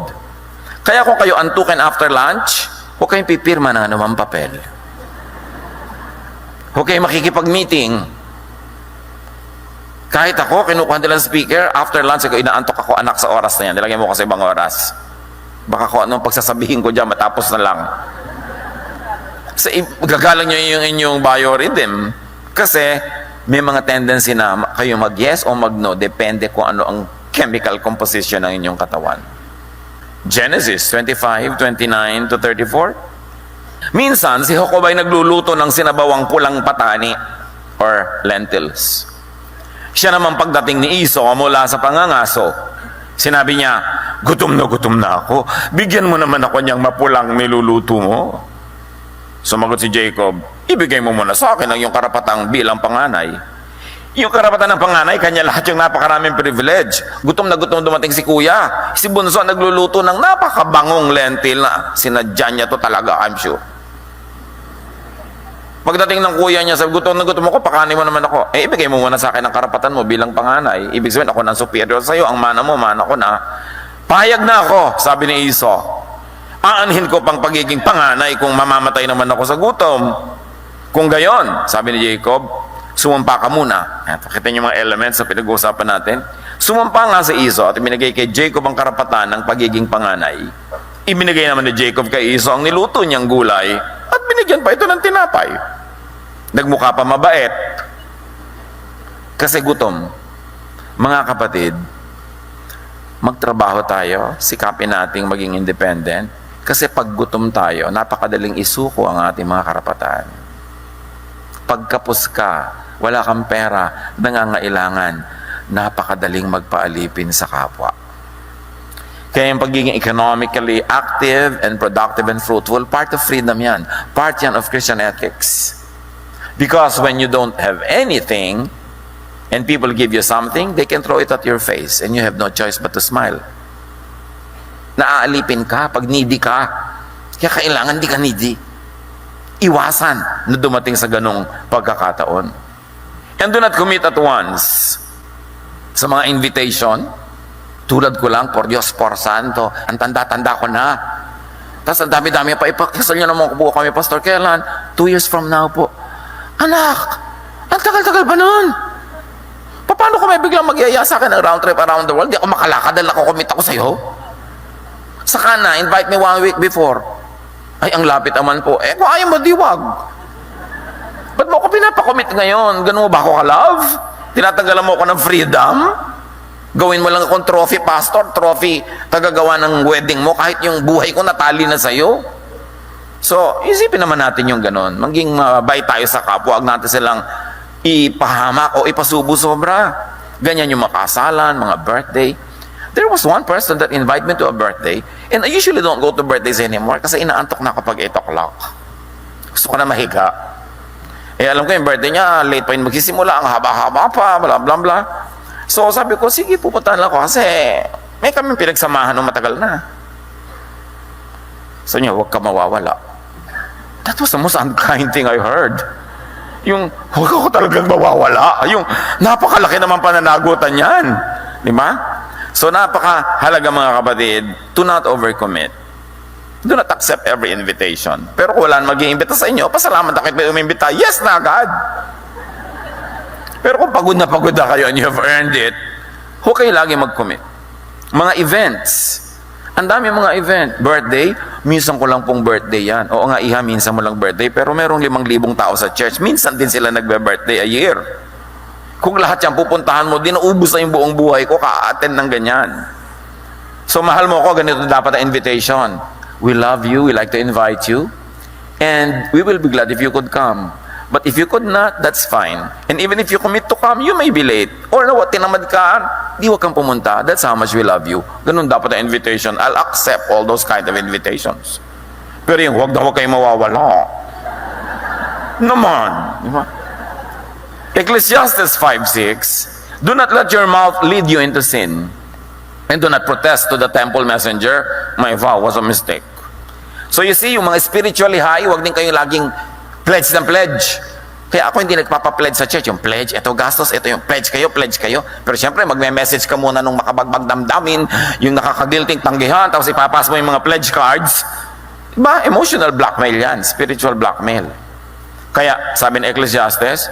Kaya kung kayo antukin after lunch, huwag kayong pipirma ng anumang papel. Huwag kayong makikipag-meeting. Kahit ako, kinukuha nila ng speaker, after lunch, inaantok ako, anak, sa oras na yan. Nilagay mo ko sa ibang oras. Baka kung anong pagsasabihin ko dyan, matapos na lang. Gagalang nyo yung inyong biorhythm. Kasi, may mga tendency na kayo mag-yes o mag-no. Depende kung ano ang chemical composition ng inyong katawan. Genesis 25:29 to 34. Minsan, si Jacob ay nagluluto ng sinabawang pulang patani or lentils. Siya naman pagdating ni Esau mula sa pangangaso, sinabi niya, gutom na ako. Bigyan mo naman ako niyang mapulang niluluto mo. Sumagot si Jacob, ibigay mo muna sa akin ang iyong karapatang bilang panganay. Yung karapatan ng panganay, kanya lahat yung napakaraming privilege. Gutom na gutom dumating si kuya. Si Bunso nagluluto ng napakabangong lentil na sinadya niya to talaga, I'm sure. Pagdating ng kuya niya, sabi, gutom na gutom ako, pakanin mo naman ako. Ibigay mo muna sa akin ang karapatan mo bilang panganay. Ibig sabihin, ako ng superior sa iyo. Ang mana mo, mana ko na. Payag na ako, sabi ni Esau. Aanhin ko pang pagiging panganay kung mamamatay naman ako sa gutom. Kung gayon, sabi ni Jacob, sumampa ka muna. Pakita niyo mga elements na pinag-uusapan natin. Sumampa nga si Esau at ibinigay kay Jacob ang karapatan ng pagiging panganay. Ibinigay naman ni Jacob kay Esau ang niluto niyang gulay at binigyan pa ito ng tinapay. Nagmukha pa mabait. Kasi gutom. Mga kapatid, magtrabaho tayo, sikapin nating maging independent. Kasi pag gutom tayo, napakadaling isuko ang ating mga karapatan. Pagkapos ka, wala kang pera, nangangailangan, napakadaling magpaalipin sa kapwa. Kaya yung pagiging economically active and productive and fruitful, part of freedom yan. Part yan of Christian ethics. Because when you don't have anything, and people give you something, they can throw it at your face, and you have no choice but to smile. Naaalipin ka pag needy ka. Kaya kailangan di ka needy. Iwasan na dumating sa ganong pagkakataon. And do not commit at once sa mga invitation. Tulad ko lang, por Diyos, por Santo, ang tanda-tanda ko na. Tapos ang dami-dami pa, ipakasal nyo naman po kami, Pastor, kailan? 2 years from now po. Anak, ang tagal-tagal pa nun. Paano kung may biglang magyaya sa akin ng round trip around the world? Di ako makalakad dahil ako commit ako sa'yo. Saka na, invite me 1 week before. Ay, ang lapit naman po. Kung ayaw mo, diwag. Ba't mo ako pinapakomit ngayon? Ganun mo ba ako ka-love? Tinatanggalan mo ako ng freedom? Gawin mo lang akong trophy pastor, trophy tagagawa ng wedding mo, kahit yung buhay ko natali na sa'yo. So, isipin naman natin yung ganun. Maging mabait tayo sa kapwa, huwag natin silang ipahamak o ipasubo sobra. Ganyan yung makasalan, mga birthday. There was one person that invited me to a birthday, and I usually don't go to birthdays anymore kasi inaantok na kapag 8 o'clock. Gusto ko na mahiga. Alam ko yung birthday niya, late pa yun magsisimula, ang haba-haba pa, bla bla bla. So sabi ko, sige, pupuntahan lang ako kasi may kami pinagsamahan ng matagal na. So niya, huwag ka mawawala. That was the most unkind thing I heard. Yung, huwag ako talagang mawawala. Yung, napakalaki naman pananagutan yan. Di ba? So, napakahalaga mga kapatid, do not overcommit. Do not accept every invitation. Pero kung wala mag-iimbita sa inyo, pasalamat na kayo umimbita. Yes na agad. Pero kung pagod na kayo and you have earned it, huwag kayo lagi mag-commit. Mga events. Ang dami mga event. Birthday, minsan ko lang pong birthday yan. Oo nga, iha, minsan mo lang birthday. Pero merong 5,000 tao sa church. Minsan din sila nagbe-birthday a year. Kung lahat yan pupuntahan mo, dinuubos na yung buong buhay ko, ka-attend ng ganyan. So, mahal mo ko, ganito dapat ang invitation. We love you, we like to invite you, and we will be glad if you could come. But if you could not, that's fine. And even if you commit to come, you may be late. Or tinamad ka, di wag kang pumunta. That's how much we love you. Ganun dapat ang invitation. I'll accept all those kind of invitations. Pero yung huwag kayo mawawala. Naman. Di ba? Ecclesiastes 5:6, Do not let your mouth lead you into sin. And do not protest to the temple messenger, my vow was a mistake. So you see, yung mga spiritually high, huwag din kayong laging pledge ng pledge. Kaya ako hindi nagpapa-pledge sa church. Yung pledge, ito gastos, ito yung pledge kayo. Pero syempre, magme-message ka muna nung makabagbag damdamin, yung nakakagilting tanggihan, tapos ipapas mo yung mga pledge cards. Diba? Emotional blackmail yan. Spiritual blackmail. Kaya, sabi ni Ecclesiastes,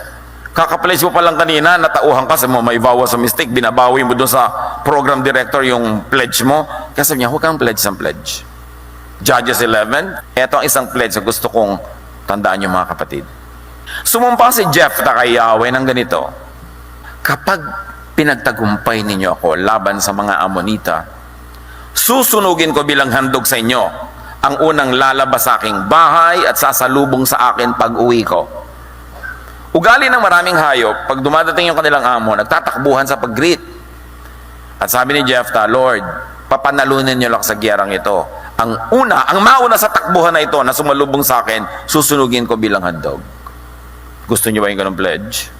kaka-pledge mo pa lang kanina, natauhan ka sa mo, may vow sa mistake, binabawi mo doon sa program director yung pledge mo. Kaya sabi niya, huwag kang pledge ng pledge. Judges 11, ito ang isang pledge na gusto kong tandaan yung mga kapatid. Sumumpa si Jephthah kay Yahweh ng ganito, kapag pinagtagumpay ninyo ako laban sa mga Amonita, susunugin ko bilang handog sa inyo ang unang lalabas sa aking bahay at sasalubong sa akin pag-uwi ko. Ugali ng maraming hayop, pag dumadating yung kanilang amo, nagtatakbuhan sa pag-greet. At sabi ni Jephthah, Lord, papanalunin niyo lang sa giyerang ito. Ang mauna sa takbuhan na ito na sumalubong sa akin, susunugin ko bilang handog. Gusto niyo ba yung ganong pledge?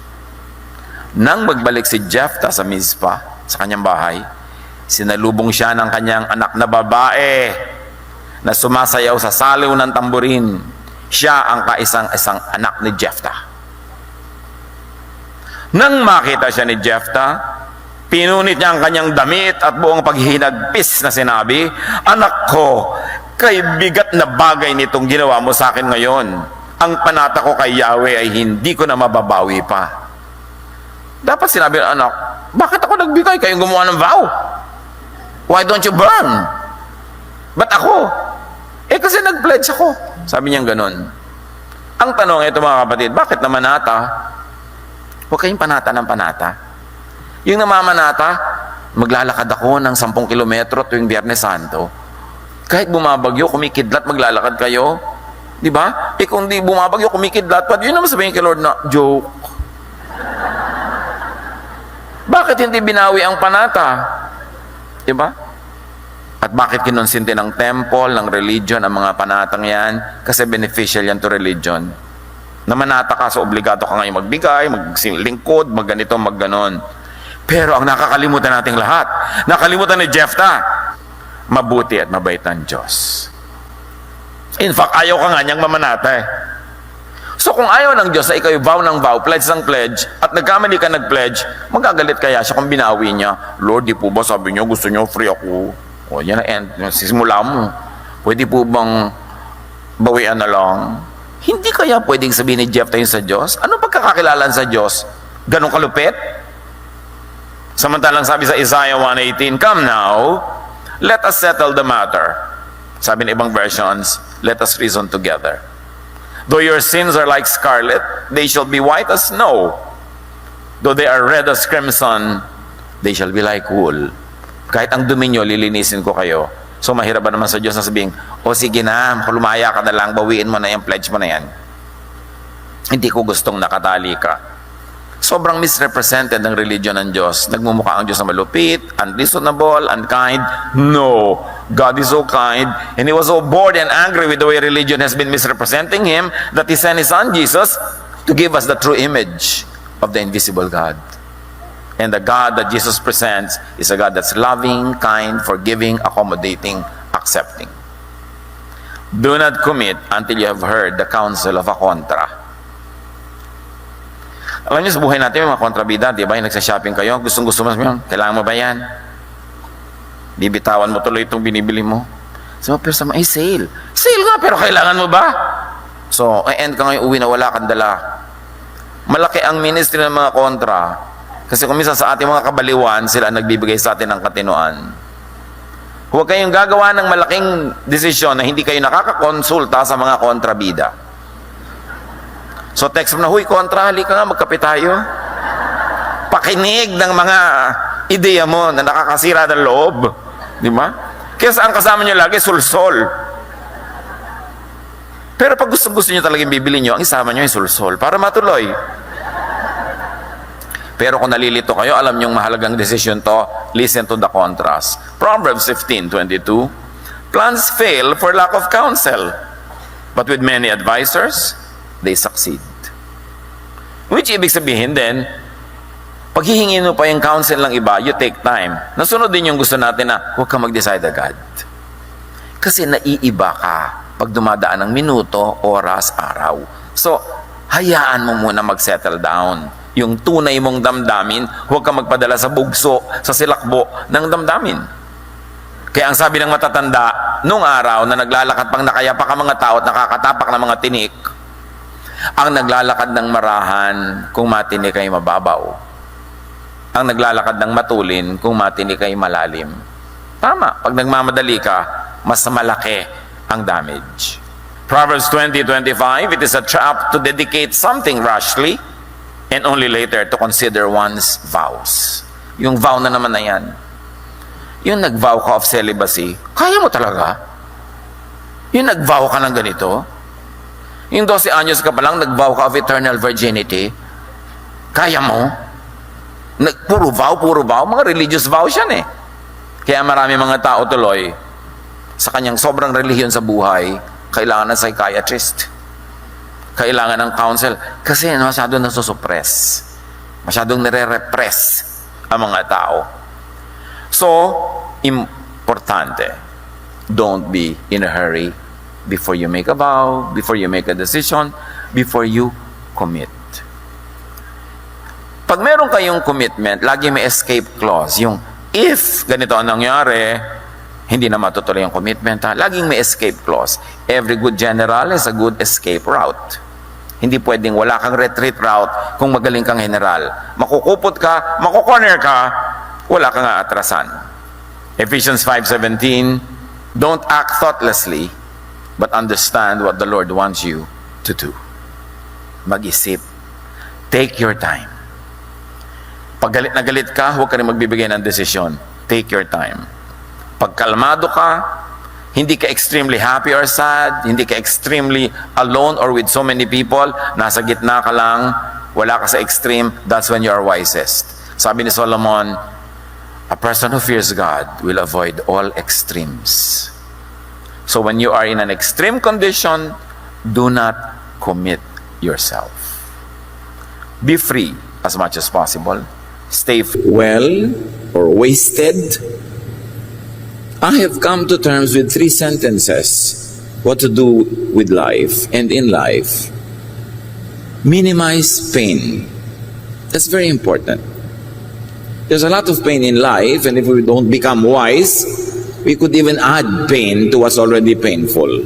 Nang magbalik si Jephthah sa Mizpah, sa kanyang bahay, sinalubong siya ng kanyang anak na babae na sumasayaw sa saliw ng tamburin. Siya ang kaisang-isang anak ni Jephthah. Nang makita siya ni Jephthah, pinunit niya ang kanyang damit at buong paghihinagpis na sinabi, Anak ko, kay bigat na bagay nitong ginawa mo sa akin ngayon. Ang panata ko kay Yahweh ay hindi ko na mababawi pa. Dapat sinabi ng anak, bakit ako nagbigay? Kayong gumawa ng vow. Why don't you burn? Ba't ako? Kasi nag-pledge ako. Sabi niya ganun. Ang tanong ito mga kapatid, bakit naman nata? Huwag kayong panata ng panata. Yung namamanata, maglalakad ako ng 10 kilometro tuwing Biyernes Santo. Kahit bumabagyo, kumikidlat, maglalakad kayo. Di ba? Kung di bumabagyo, kumikidlat, yun naman sabihin kay Lord na, joke. Bakit hindi binawi ang panata? Di ba? At bakit kinonsinti ng temple, ng religion, ang mga panatang yan? Kasi beneficial yan to religion. Namanata ka, so obligado ka ngayon magbigay, maglingkod, magganito, magganon. Pero ang nakakalimutan nating lahat, nakalimutan ni Jephthah, mabuti at mabait ang Diyos. In fact, ayaw ka nga niyang mamanata eh. So kung ayaw ng Diyos na ikaw vow ng vow, pledge ng pledge, at nagkamali ka nag-pledge, magagalit kaya siya kung binawi niya, Lord, di po ba sabi niyo, gusto niyo free ako? O yan na end, sisimula mo. Pwede po bang bawian na lang? Hindi kaya pwedeng sabihin ni Jephthah yun sa Diyos? Anong pagkakakilalan sa Diyos? Ganong kalupit? Samantalang sabi sa Isaiah 1:18, Come now, let us settle the matter. Sabi ng ibang versions, let us reason together. Though your sins are like scarlet, they shall be white as snow. Though they are red as crimson, they shall be like wool. Kahit ang dumi nyo, lilinisin ko kayo. So mahirap ba naman sa Diyos na sabihin, o sige na, lumaya ka na lang, bawiin mo na yan, pledge mo na yan. Hindi ko gustong nakatali ka. Sobrang misrepresented ng religion ng Diyos. Nagmumukha ang Diyos na malupit, unreasonable, unkind. No. God is so kind, and He was so bored and angry with the way religion has been misrepresenting Him that He sent His Son Jesus to give us the true image of the invisible God. And the God that Jesus presents is a God that's loving, kind, forgiving, accommodating, accepting. Do not commit until you have heard the counsel of a contra. Alam niyo sa buhay natin, may mga kontrabida, di ba? Yung nagsashopping kayo, gustong-gusto mo, kailangan mo ba yan? Bibitawan mo tuloy itong binibili mo. So, pero sa mga, sale. Sale nga, pero kailangan mo ba? So, end ka ngayon, uwi na wala kang dala. Malaki ang ministry ng mga kontra. Kasi kung minsan sa ating mga kabaliwan, sila nagbibigay sa atin ng katinoan. Huwag kayong gagawa ng malaking desisyon na hindi kayo nakakakonsulta sa mga kontrabida. So text mo na, huy, kontra, halika nga, magkape tayo. Pakinig ng mga ideya mo na nakakasira ng loob. Di ba? Kaya ang kasama nyo lagi, sulsol. Pero pag gusto nyo talagang bibili nyo, ang isama nyo ay sulsol para matuloy. Pero kung nalilito kayo, alam nyo mahalagang decision to, listen to the contrast. Proverbs 15:22, plans fail for lack of counsel, but with many advisors, they succeed. Which ibig sabihin din, Pag hihingin mo pa yung counsel ng iba, you take time. Nasunod din yung gusto natin na huwag ka mag-decide agad. Kasi naiiba ka pag dumadaan ng minuto, oras, araw. So, hayaan mo muna mag-settle down. Yung tunay mong damdamin, huwag ka magpadala sa bugso, sa silakbo ng damdamin. Kaya ang sabi ng matatanda, nung araw na naglalakad pang nakayapa ka mga tao at nakakatapak ng mga tinik, ang naglalakad ng marahan, kung matinik ay mababaw. Ang naglalakad ng matulin, kung matinik ay malalim. Tama, pag nagmamadali ka, mas malaki ang damage. Proverbs 20:25, it is a trap to dedicate something rashly and only later to consider one's vows. Yung vow na naman na yan. Yung nag-vow ka of celibacy, kaya mo talaga? Yung nag-vow ka ng ganito? Yung 12 anyos ka pa lang, nag-vow ka of eternal virginity, kaya mo? Puro vow, mga religious vows yan eh. Kaya marami mga tao tuloy, sa kanyang sobrang relihiyon sa buhay, kailangan ng psychiatrist. Kailangan ng counsel. Kasi masyadong nasusupress. Masyadong nire-repress ang mga tao. So, importante, don't be in a hurry before you make a vow, before you make a decision, before you commit. Pag meron kayong commitment, lagi may escape clause. Yung if ganito ang nangyari, hindi na matutuloy yung commitment. Laging may escape clause. Every good general has a good escape route. Hindi pwedeng wala kang retreat route kung magaling kang general. Makukupot ka, makukorner ka, wala kang aatrasan. Ephesians 5:17, don't act thoughtlessly, but understand what the Lord wants you to do. Mag-isip. Take your time. Pag galit na galit ka, huwag ka rin magbibigay ng desisyon. Take your time. Pag kalmado ka, hindi ka extremely happy or sad, hindi ka extremely alone or with so many people, nasa gitna ka lang, wala ka sa extreme, that's when you are wisest. Sabi ni Solomon, a person who fears God will avoid all extremes. So when you are in an extreme condition, do not commit yourself. Be free as much as possible. Stay well or wasted. I have come to terms with 3 sentences what to do with life and in life. Minimize pain. That's very important. There's a lot of pain in life, and if we don't become wise, we could even add pain to what's already painful.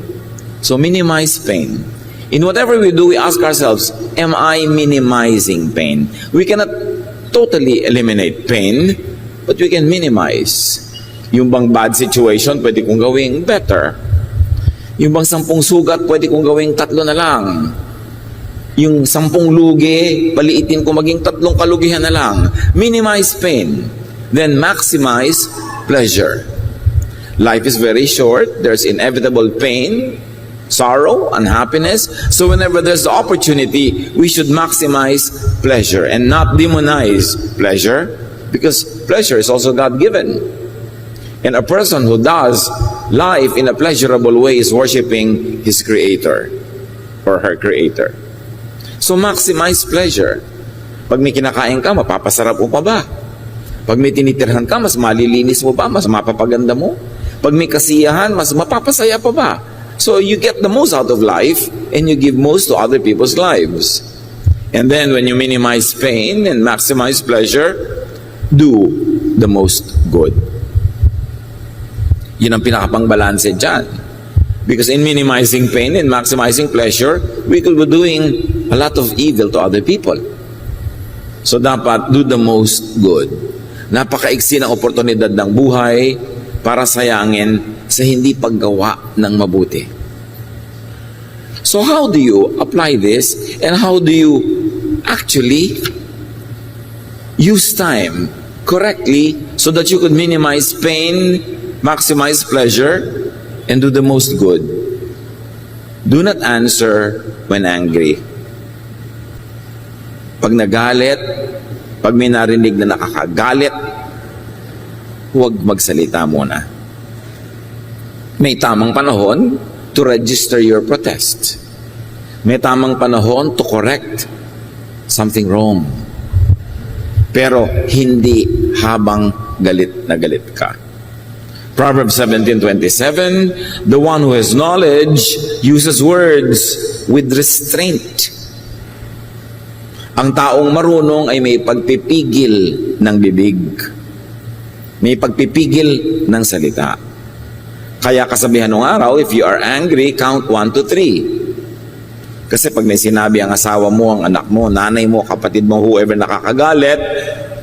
So minimize pain. In whatever we do, we ask ourselves, am I minimizing pain? We cannot totally eliminate pain, but we can minimize. Yung bang bad situation, pwede kong gawing better. Yung bang 10 sugat, pwede kong gawing 3 na lang. Yung 10 lugi, paliitin ko maging 3 kalugihan na lang. Minimize pain. Then maximize pleasure. Life is very short. There's inevitable pain, sorrow, unhappiness. So whenever there's the opportunity, we should maximize pleasure and not demonize pleasure, because pleasure is also God-given. And a person who does life in a pleasurable way is worshiping his Creator or her Creator. So maximize pleasure. Pag may kinakain ka, mapapasarap mo pa ba? Pag may tinitirhan ka, mas malilinis mo pa, mas mapapaganda mo? Pag may kasiyahan, mas mapapasaya pa ba? So you get the most out of life and you give most to other people's lives. And then when you minimize pain and maximize pleasure, do the most good. Yun ang pinakapang-balanse dyan. Because in minimizing pain and maximizing pleasure, we could be doing a lot of evil to other people. So dapat do the most good. Napakaiksi ng oportunidad ng buhay para sayangin sa hindi paggawa ng mabuti. So how do you apply this, and how do you actually use time correctly so that you could minimize pain, maximize pleasure, and do the most good? Do not answer when angry. Pag nagalit, pag may narinig na nakakagalit, huwag magsalita muna. May tamang panahon to register your protest. May tamang panahon to correct something wrong. Pero hindi habang galit na galit ka. Proverbs 17:27, the one who has knowledge uses words with restraint. Ang taong marunong ay may pagpipigil ng bibig. May pagpipigil ng salita. Kaya kasabihan ng araw, if you are angry, count 1 to 3. Kasi pag may sinabi ang asawa mo, ang anak mo, nanay mo, kapatid mo, whoever nakakagalit,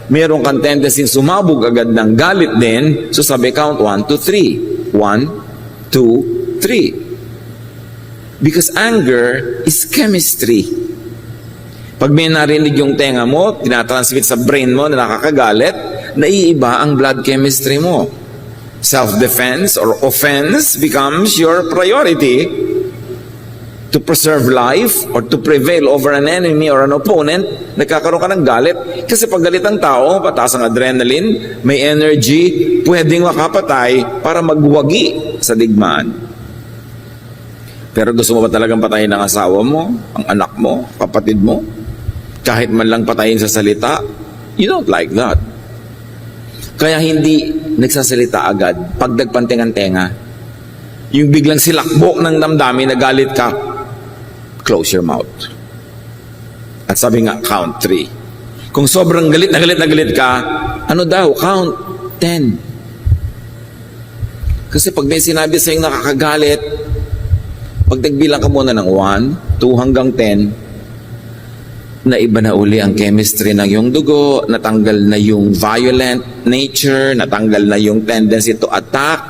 meron kang tendency sumabog agad ng galit din, so sabi count 1 to 3. 1, 2, 3. Because anger is chemistry. Pag may narinig yung tenga mo, tinatransmit sa brain mo na nakakagalit, naiiba ang blood chemistry mo. Self-defense or offense becomes your priority to preserve life or to prevail over an enemy or an opponent. Nagkakaroon ka ng galit. Kasi pag galit ang tao, pataas ang adrenaline, may energy, pwedeng makapatay para magwagi sa digmaan. Pero gusto mo ba talagang patayin ang asawa mo, ang anak mo, kapatid mo? Kahit man lang patayin sa salita? You don't like that. Kaya hindi nagsasalita agad pag nagpanting ang tenga. Yung biglang silakbo ng damdamin na galit ka, close your mouth. At sabi nga, count 3. Kung sobrang galit na galit ka, ano daw? Count 10. Kasi pag may sinabi sa'yo nakakagalit, pag nagbilang ka muna ng 1, 2 hanggang 10, na iba na uli ang chemistry ng iyong dugo, natanggal na yung violent nature, natanggal na yung tendency to attack,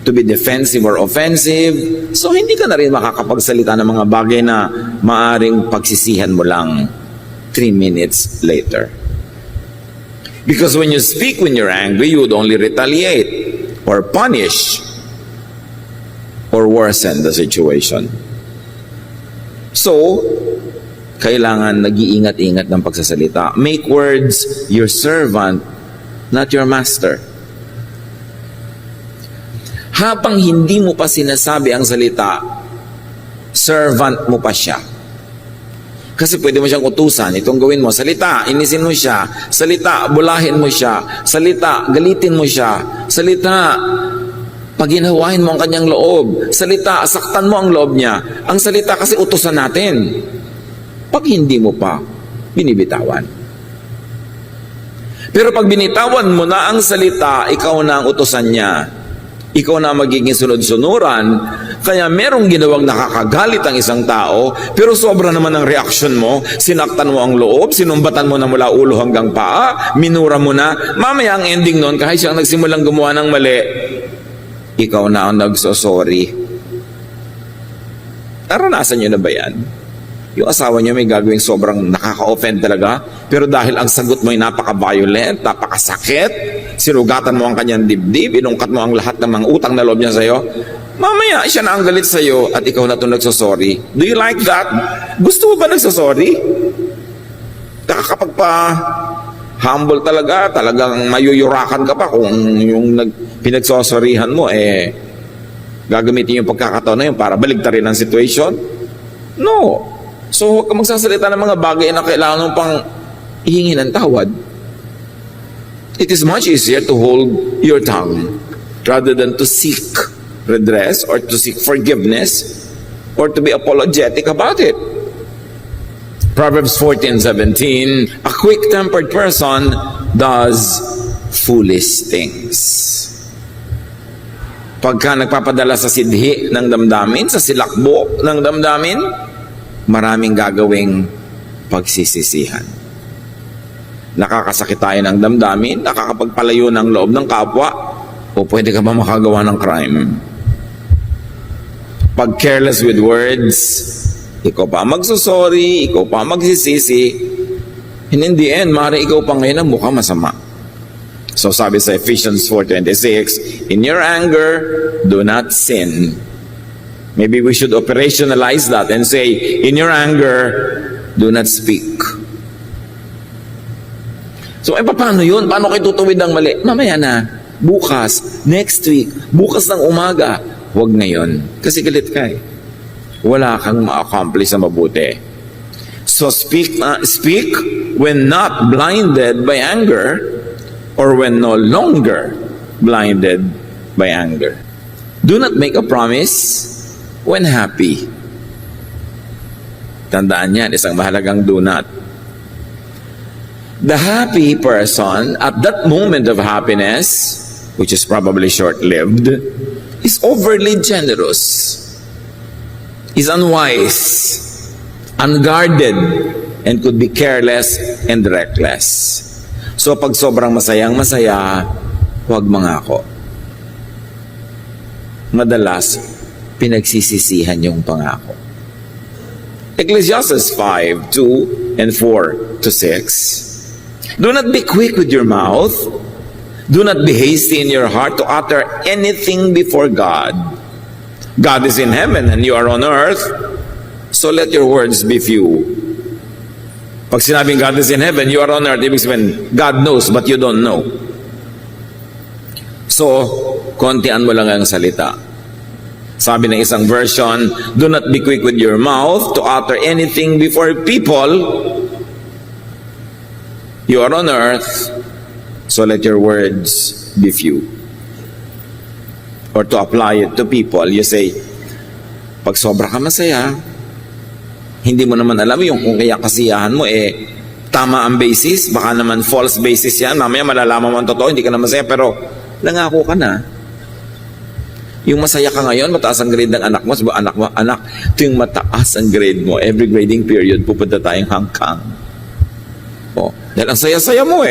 to be defensive or offensive. So hindi ka na rin makakapagsalita ng mga bagay na maaring pagsisihan mo lang 3 minutes later. Because when you speak when you're angry, you would only retaliate or punish or worsen the situation. So, kailangan nag-iingat-ingat ng pagsasalita. Make words your servant, not your master. Habang hindi mo pa sinasabi ang salita, servant mo pa siya. Kasi pwede mo siyang utusan, itong gawin mo, salita, inisin mo siya, salita, bulahin mo siya, salita, galitin mo siya, salita, paginawahin mo ang kanyang loob, salita, saktan mo ang loob niya. Ang salita kasi utusan natin. Pag hindi mo pa binibitawan. Pero pag binitawan mo na ang salita, ikaw na ang utusan niya. Ikaw na magiging sunod-sunuran. Kaya merong ginawang nakakagalit ang isang tao, pero sobra naman ang reaksyon mo, sinaktan mo ang loob, sinumbatan mo na mula ulo hanggang paa, minura mo na, mamaya ang ending nun, kahit siyang nagsimulang gumawa ng mali, ikaw na ang nagsosorry. Naranasan niyo na ba yan? Yung asawa niya may gagawing sobrang nakaka-offend talaga, pero dahil ang sagot mo ay napaka-violent, napakasakit, sinugatan mo ang kanyang dibdib, inungkat mo ang lahat ng mga utang na loob niya sa'yo, mamaya siya na ang galit sa'yo at ikaw na itong nagsosorry. Do you like that? Gusto mo ba nagsosorry? Humble talaga, talagang mayuyurakan ka pa kung yung pinagsosorryhan mo, gagamitin yung pagkakataon na yun para baligtarin ang situation? No. So, huwag ka magsasalita ng mga bagay na kailangan mo pang ihingi ng tawad. It is much easier to hold your tongue rather than to seek redress or to seek forgiveness or to be apologetic about it. Proverbs 14:17, a quick-tempered person does foolish things. Pagka nagpapadala sa sidhi ng damdamin, sa silakbo ng damdamin, maraming gagawing pagsisisihan. Nakakasakit tayo ng damdamin, nakakapagpalayo ng loob ng kapwa, o pwede ka ba makagawa ng crime? Pag careless with words, ikaw pa magsusorry, ikaw pa magsisisi, and in the end, maaari ikaw pa ngayon ang mukha masama. So sabi sa Ephesians 4:26, in your anger, do not sin. Maybe we should operationalize that and say, in your anger, do not speak. So, paano yun? Paano kayo tutuwid ang mali? Mamaya na. Bukas. Next week. Bukas ng umaga. Huwag ngayon. Kasi galit ka eh. Wala kang ma-accomplish na mabuti. So speak when not blinded by anger, or when no longer blinded by anger. Do not make a promise when happy. Tandaan yan, isang mahalagang do not. The happy person, at that moment of happiness, which is probably short-lived, is overly generous, is unwise, unguarded, and could be careless and reckless. So pag sobrang masayang-masaya, huwag mangako. Madalas, pinagsisisihan yung pangako. Ecclesiastes 5:2 and 4-6. Do not be quick with your mouth. Do not be hasty in your heart to utter anything before God. God is in heaven and you are on earth, so let your words be few. Pag sinabing God is in heaven, you are on earth, ibig sabihin, God knows but you don't know. So, kontian mo lang ang salita. Sabi ng isang version, do not be quick with your mouth to utter anything before people. You are on earth, so let your words be few. Or to apply it to people, you say, pag sobra ka masaya, hindi mo naman alam yung kung kaya kasiyahan mo, tama ang basis, baka naman false basis yan, mamaya malalaman mo ang totoo, hindi ka na masaya, pero nangako ka na. Yung masaya ka ngayon, mataas ang grade ng anak mo, sabi anak, ito yung mataas ang grade mo, every grading period, pupunta tayong hangkang. Dahil ang saya-saya mo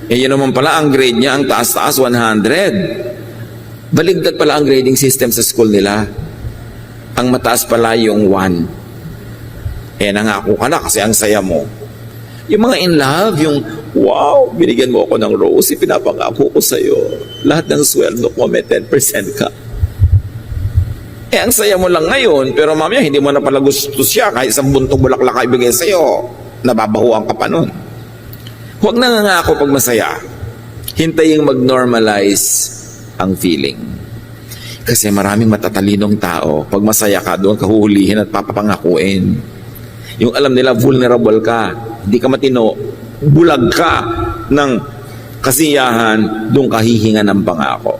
yun naman pala ang grade niya, ang taas-taas, 100. Baligtad pala ang grading system sa school nila. Ang mataas pala yung 1. Nangako ka na kasi ang saya mo. Yung mga in love, yung, wow, binigyan mo ako ng rose, pinapangako ko sa'yo. Lahat ng sweldo ko, may 10% ka. Ang saya mo lang ngayon, pero mamaya hindi mo na pala gusto siya, kahit isang buntong bulaklak ka ibigay sa'yo, nababahuan ka pa nun. Huwag nangangako pag masaya. Hintaying mag-normalize ang feeling. Kasi maraming matatalinong tao, pag masaya ka, doon ka huhulihin at papapangakuin. Yung alam nila, vulnerable ka, hindi ka matino, bulag ka ng kasiyahan, doon ka hihinga ng pangako.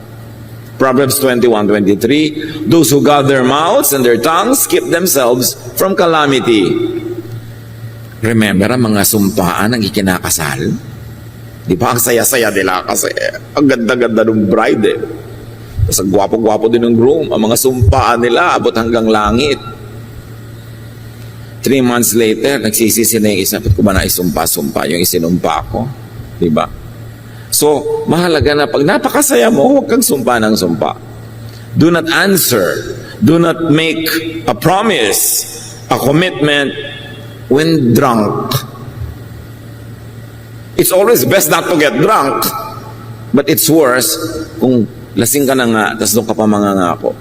Proverbs 21:23, those who guard their mouths and their tongues keep themselves from calamity. Remember ang mga sumpaan ng ikinakasal? Di ba ang saya-saya nila kasi ang ganda-ganda ng bride Tapos ang gwapo-gwapo din ng groom. Ang mga sumpaan nila abot hanggang langit. 3 months later, nagsisisi na yung isa. Ba't ko ba na isumpa-sumpa yung isinumpa ko? Di ba? So, mahalaga na pag napakasaya mo, huwag kang sumpa ng sumpa. Do not answer. Do not make a promise, a commitment when drunk. It's always best not to get drunk, but it's worse kung lasing ka na nga, tapos doon ka pa mangangako.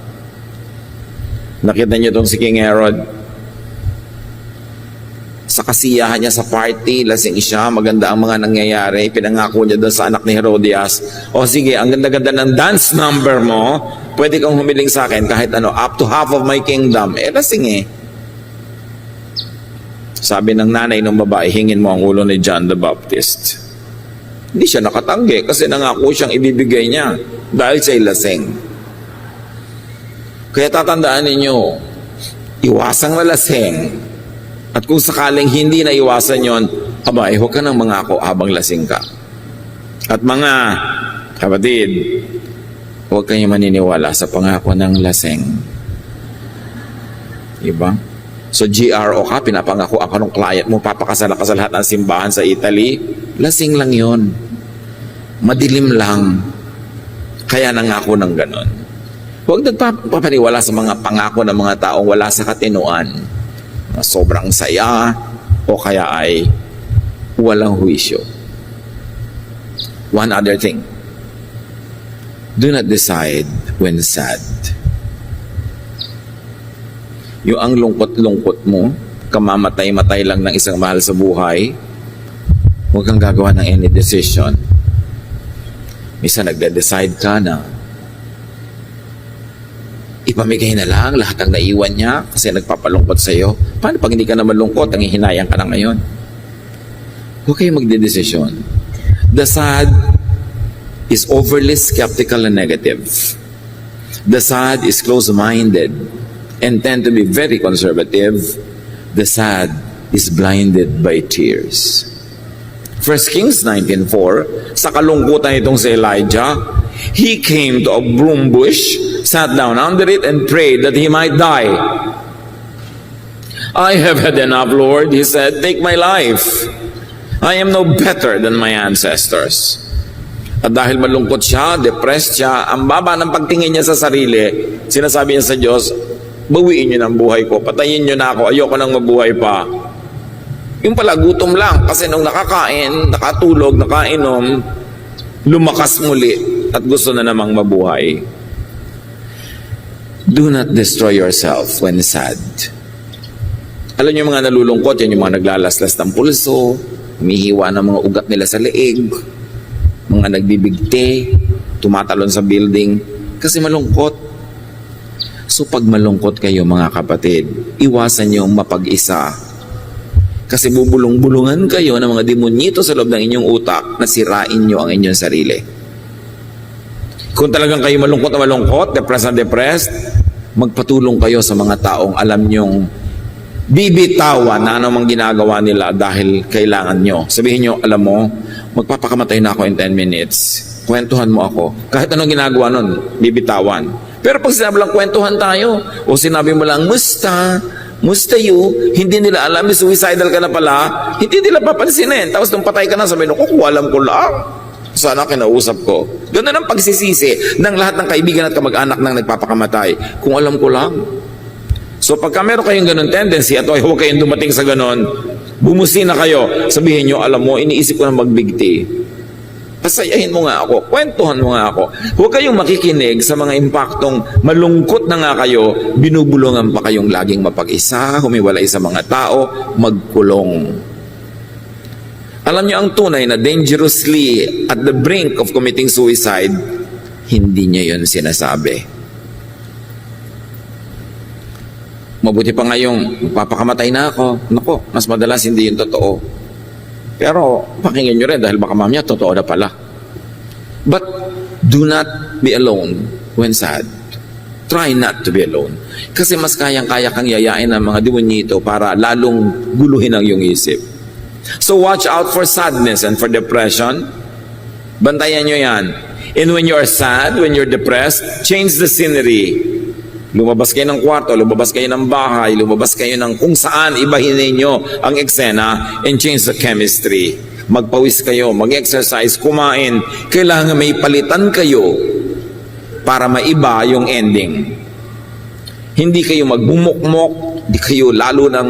Nakita niyo itong si King Herod. Sa kasiyahan niya sa party, lasing siya, maganda ang mga nangyayari, pinangako niya doon sa anak ni Herodias, o sige, ang ganda-ganda ng dance number mo, pwede kang humiling sa akin kahit ano, up to half of my kingdom. Lasing Sabi ng nanay ng babae, hingin mo ang ulo ni John the Baptist. Hindi siya nakatanggi kasi nangako siyang ibibigay niya dahil siya'y lasing. Kaya tatandaan ninyo, iwasang malasing. At kung sakaling hindi na iwasan yon, huwag ka nang mangako habang lasing ka. At mga kapatid, huwag kayong maniniwala sa pangako ng lasing. Diba? So GRO ka, pinapangako ako ng client mo, papakasala ka sa lahat ng simbahan sa Italy, lasing lang yon. Madilim lang. Kaya nangako ng ganon. Huwag nagpapaniwala sa mga pangako ng mga taong wala sa katinuan. Na sobrang saya o kaya ay walang huwisyo. One other thing. Do not decide when sad. Yung ang lungkot-lungkot mo, kamamatay-matay lang ng isang mahal sa buhay, huwag kang gagawa ng any decision. Minsan nagde-decide ka na ipamigay na lang lahat ng naiwan niya kasi nagpapalungkot sa iyo. Paano pag hindi ka na malungkot, ang hihinayang ka na ngayon? Huwag kayong magdedesisyon. The sad is overly skeptical and negative. The sad is close-minded and tend to be very conservative. The sad is blinded by tears. 1 Kings 19:4, sa kalungkutan itong si Elijah, he came to a broom bush, sat down under it, and prayed that he might die. I have had enough, Lord, he said, take my life. I am no better than my ancestors. At dahil malungkot siya, depressed siya, ang baba ng pagtingin niya sa sarili, sinasabi niya sa Diyos, bawiin niyo ng buhay ko, patayin niyo na ako, ayoko nang mabuhay pa. Yung pala, gutom lang, kasi nung nakakain, nakatulog, nakainom, lumakas muli at gusto na namang mabuhay. Do not destroy yourself when sad. Alam niyo yung mga nalulungkot, yan yung mga naglalaslas ng pulso, humihiwa ng mga ugat nila sa leeg, mga nagbibigti, tumatalon sa building, kasi malungkot. So pag malungkot kayo mga kapatid, iwasan niyong mapag-isa. Kasi bubulong-bulungan kayo ng mga demonyito sa loob ng inyong utak na sirain niyo ang inyong sarili. Kung talagang kayo malungkot na malungkot, depressed na depressed, magpatulong kayo sa mga taong alam niyong bibitawan na anumang ginagawa nila dahil kailangan nyo. Sabihin nyo, alam mo, magpapakamatay na ako in 10 minutes. Kwentuhan mo ako. Kahit anong ginagawa nun, bibitawan. Pero pag sinabi lang kwentuhan tayo, o sinabi mo lang, musta you, hindi nila alam, suicidal ka na pala, hindi nila papansinin. Tapos nung patay ka na, sabihin ko, alam ko lang. Sana kinausap ko. Ganun ang pagsisisi ng lahat ng kaibigan at kamag-anak ng nagpapakamatay. Kung alam ko lang. So pagka meron kayong ganun tendency at huwag kayong dumating sa ganun, bumusi na kayo, sabihin nyo, alam mo, iniisip ko na magbigti. Pasayahin mo nga ako, kwentuhan mo nga ako. Huwag kayong makikinig sa mga impaktong malungkot na nga kayo, binubulungan pa kayong laging mapag-isa, humiwalay sa mga tao, magkulong. Alam niyo ang tunay na dangerously at the brink of committing suicide, hindi niya yun sinasabi. Mabuti pa ngayong magpapakamatay na ako. Nako, mas madalas hindi yun totoo. Pero pakinggan nyo rin dahil baka mamaya totoo na pala. But do not be alone when sad. Try not to be alone. Kasi mas kayang-kaya kang yayain ng mga demonyito para lalong guluhin ang iyong isip. So watch out for sadness and for depression. Bantayan nyo yan. And when you are sad, when you're depressed, change the scenery. Lumabas kayo ng kwarto, lumabas kayo ng bahay, lumabas kayo ng kung saan, ibahin ninyo ang eksena and change the chemistry. Magpawis kayo, mag-exercise, kumain. Kailangan may palitan kayo para maiba yung ending. Hindi kayo magbumukmok, hindi kayo lalo ng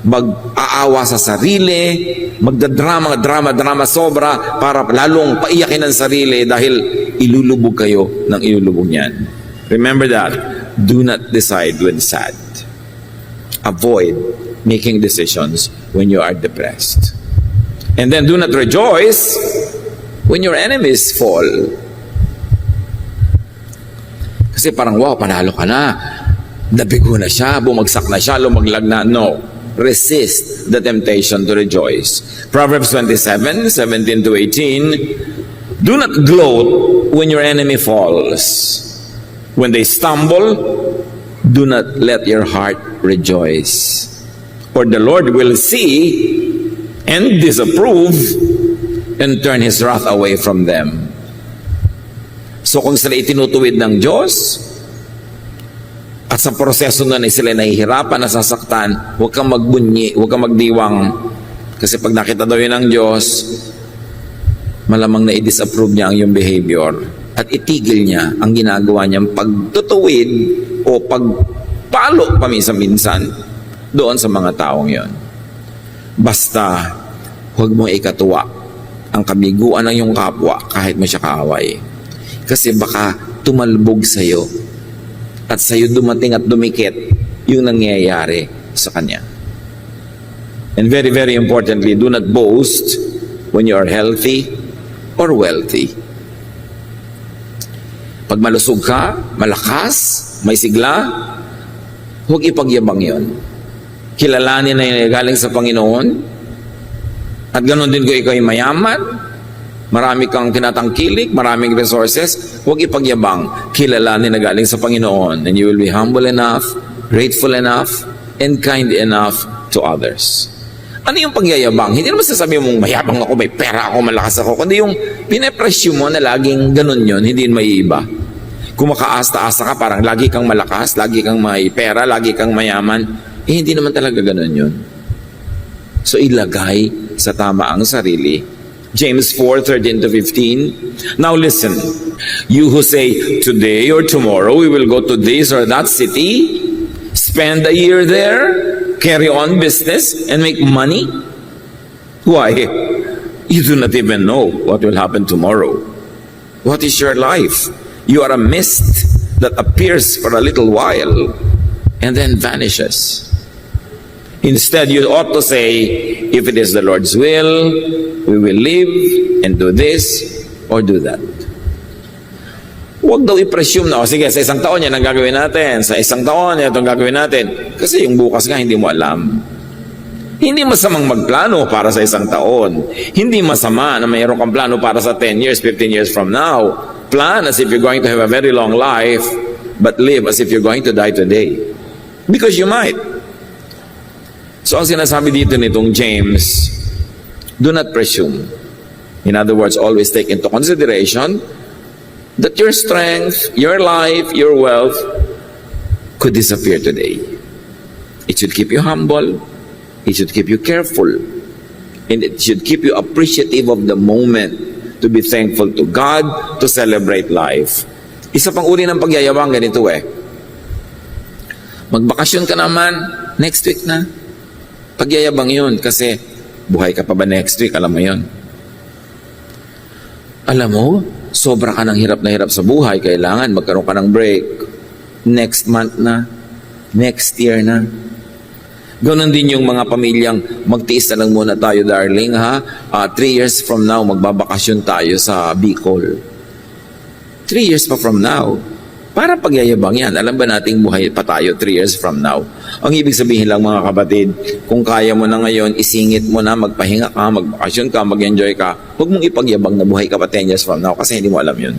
mag-aawa sa sarili, magdadrama sobra para lalong paiyakin ang sarili dahil ilulubog kayo ng ilulubog niyan. Remember that. Do not decide when sad. Avoid making decisions when you are depressed. And then do not rejoice when your enemies fall. Kasi parang, wow, panalo ka na. Nabigo na siya, bumagsak na siya, lumaglag na. No. Resist the temptation to rejoice. Proverbs 27:17-18. Do not gloat when your enemy falls. When they stumble, do not let your heart rejoice. For the Lord will see and disapprove and turn His wrath away from them. So kung sila itinutuwid ng Diyos, at sa proseso na sila nahihirapan, nasasaktan, huwag kang magbunyi, huwag kang magdiwang. Kasi pag nakita daw yun ng Diyos, malamang na i-disapprove niya ang iyong behavior. At itigil niya ang ginagawa niyang pagtutuwid o pagpalo paminsan-minsan doon sa mga taong yon. Basta, huwag mong ikatuwa ang kabiguan ng iyong kapwa kahit mo siya kaaway. Kasi baka tumalbog sa iyo at sa iyo dumating at dumikit yung nangyayari sa kanya. And very, very importantly, do not boast when you are healthy or wealthy. Pag malusog ka, malakas, may sigla, huwag ipagyabang yon. Kilalanin na yung galing sa Panginoon. At ganoon din kung ikaw ay mayaman, marami kang tinatangkilik, maraming resources, huwag ipagyabang. Kilalanin na galing sa Panginoon. And you will be humble enough, grateful enough, and kind enough to others. Ano yung pagyayabang? Hindi naman sasabihin mong mayabang ako, may pera ako, malakas ako. Kundi yung pinepresyo mo na laging ganun yun, hindi may iba. Kung makaasta-asa ka, parang lagi kang malakas, lagi kang may pera, lagi kang mayaman, hindi naman talaga ganun yun. So ilagay sa tama ang sarili. James 4:13-15. Now listen, you who say, today or tomorrow we will go to this or that city, spend a year there, carry on business, and make money? Why? You do not even know what will happen tomorrow. What is your life? You are a mist that appears for a little while and then vanishes. Instead, you ought to say, if it is the Lord's will, we will live and do this or do that. Huwag daw i-presume na, sige, sa isang taon yan ang gagawin natin, sa isang taon yan itong gagawin natin. Kasi yung bukas nga, hindi mo alam. Hindi masamang magplano para sa isang taon. Hindi masama na mayroon kang plano para sa 10 years, 15 years from now. Plan as if you're going to have a very long life, but live as if you're going to die today. Because you might. So ang sinasabi dito nitong James, do not presume. In other words, always take into consideration that your strength, your life, your wealth could disappear today. It should keep you humble. It should keep you careful. And it should keep you appreciative of the moment, to be thankful to God, to celebrate life. Isa pang uri ng pagyayabang ganito magbakasyon ka naman, next week na. Pagyayabang yun kasi buhay ka pa ba next week? Alam mo yun. Alam mo, sobra ka ng hirap na hirap sa buhay, kailangan magkaroon ka ng break. Next month na, next year na. Ganon din yung mga pamilyang magtiis na lang muna tayo, darling, ha? 3 years from now, magbabakasyon tayo sa Bicol. 3 years pa from now. Para pagyayabang yan. Alam ba nating buhay pa tayo 3 years from now? Ang ibig sabihin lang mga kapatid, kung kaya mo na ngayon, isingit mo na, magpahinga ka, magbakasyon ka, mag-enjoy ka, huwag mong ipagyabang na buhay ka pa 10 years from now kasi hindi mo alam yun.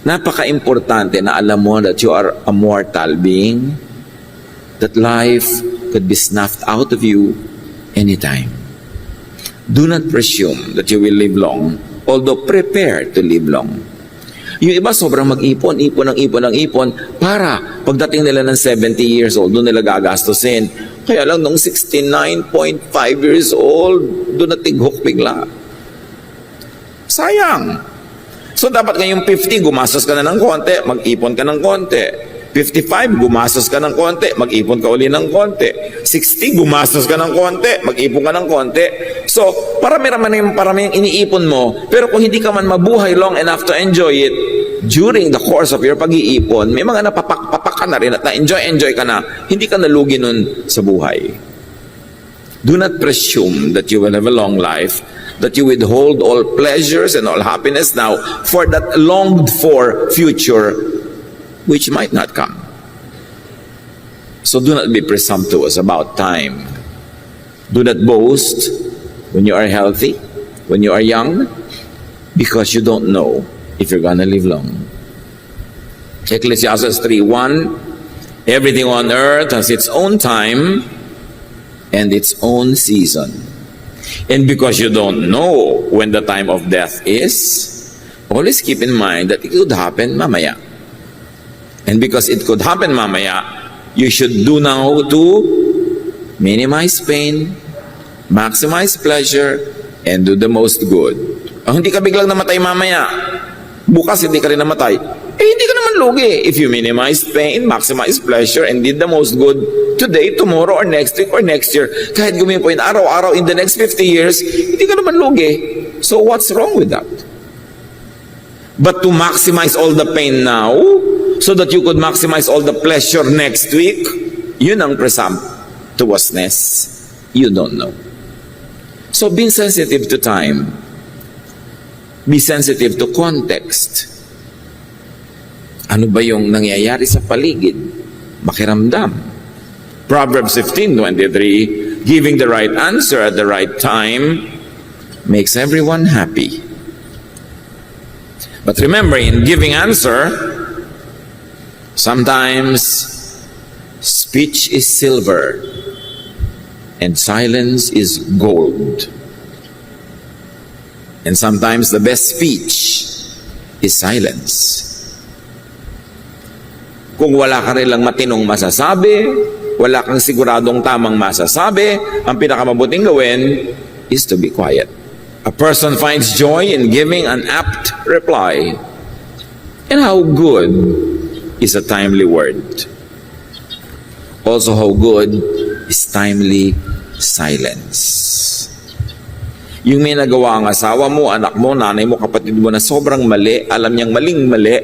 Napaka-importante na alam mo that you are a mortal being, that life could be snuffed out of you anytime. Do not presume that you will live long, although prepare to live long. Yung iba sobrang mag-ipon, ipon para pagdating nila ng 70 years old, doon nila gagastusin. Kaya lang nung 69.5 years old, doon natighok bigla. Sayang. So dapat ngayong 50, gumastos ka na ng konti, mag-ipon ka ng konti. 55, gumastos ka ng konti, mag-ipon ka uli ng konti. 60, gumastos ka ng konti, mag-ipon ka ng konti. So, parami yung iniipon mo, pero kung hindi ka man mabuhay long enough to enjoy it, during the course of your pag-iipon, may mga napapak ka na rin at na-enjoy ka na, hindi ka nalugi nun sa buhay. Do not presume that you will have a long life, that you withhold all pleasures and all happiness now for that longed-for future which might not come. So do not be presumptuous about time. Do not boast when you are healthy, when you are young, because you don't know if you're gonna live long. Ecclesiastes 3:1, everything on earth has its own time and its own season. And because you don't know when the time of death is, always keep in mind that it could happen mamaya. And because it could happen mamaya, you should do now to minimize pain, maximize pleasure, and do the most good. Hindi ka biglang namatay mamaya, bukas hindi ka rin namatay, hindi ka naman lugi. If you minimize pain, maximize pleasure, and did the most good today, tomorrow, or next week, or next year, kahit gumin po yun araw-araw in the next 50 years, hindi ka naman lugi. So what's wrong with that? But to maximize all the pain now, so that you could maximize all the pleasure next week, yun ang presumptuousness. You don't know. So be sensitive to time. Be sensitive to context. Ano ba yung nangyayari sa paligid? Makiramdam. Proverbs 15:23, giving the right answer at the right time makes everyone happy. But remember, in giving answer, sometimes speech is silver and silence is gold. And sometimes the best speech is silence. Kung wala ka rin lang matinong masasabi, wala kang siguradong tamang masasabi, ang pinakamabuting gawin is to be quiet. A person finds joy in giving an apt reply. And how good is a timely word? Also, how good is timely silence? Yung may nagawa ang asawa mo, anak mo, nanay mo, kapatid mo na sobrang mali, alam niyang maling-mali,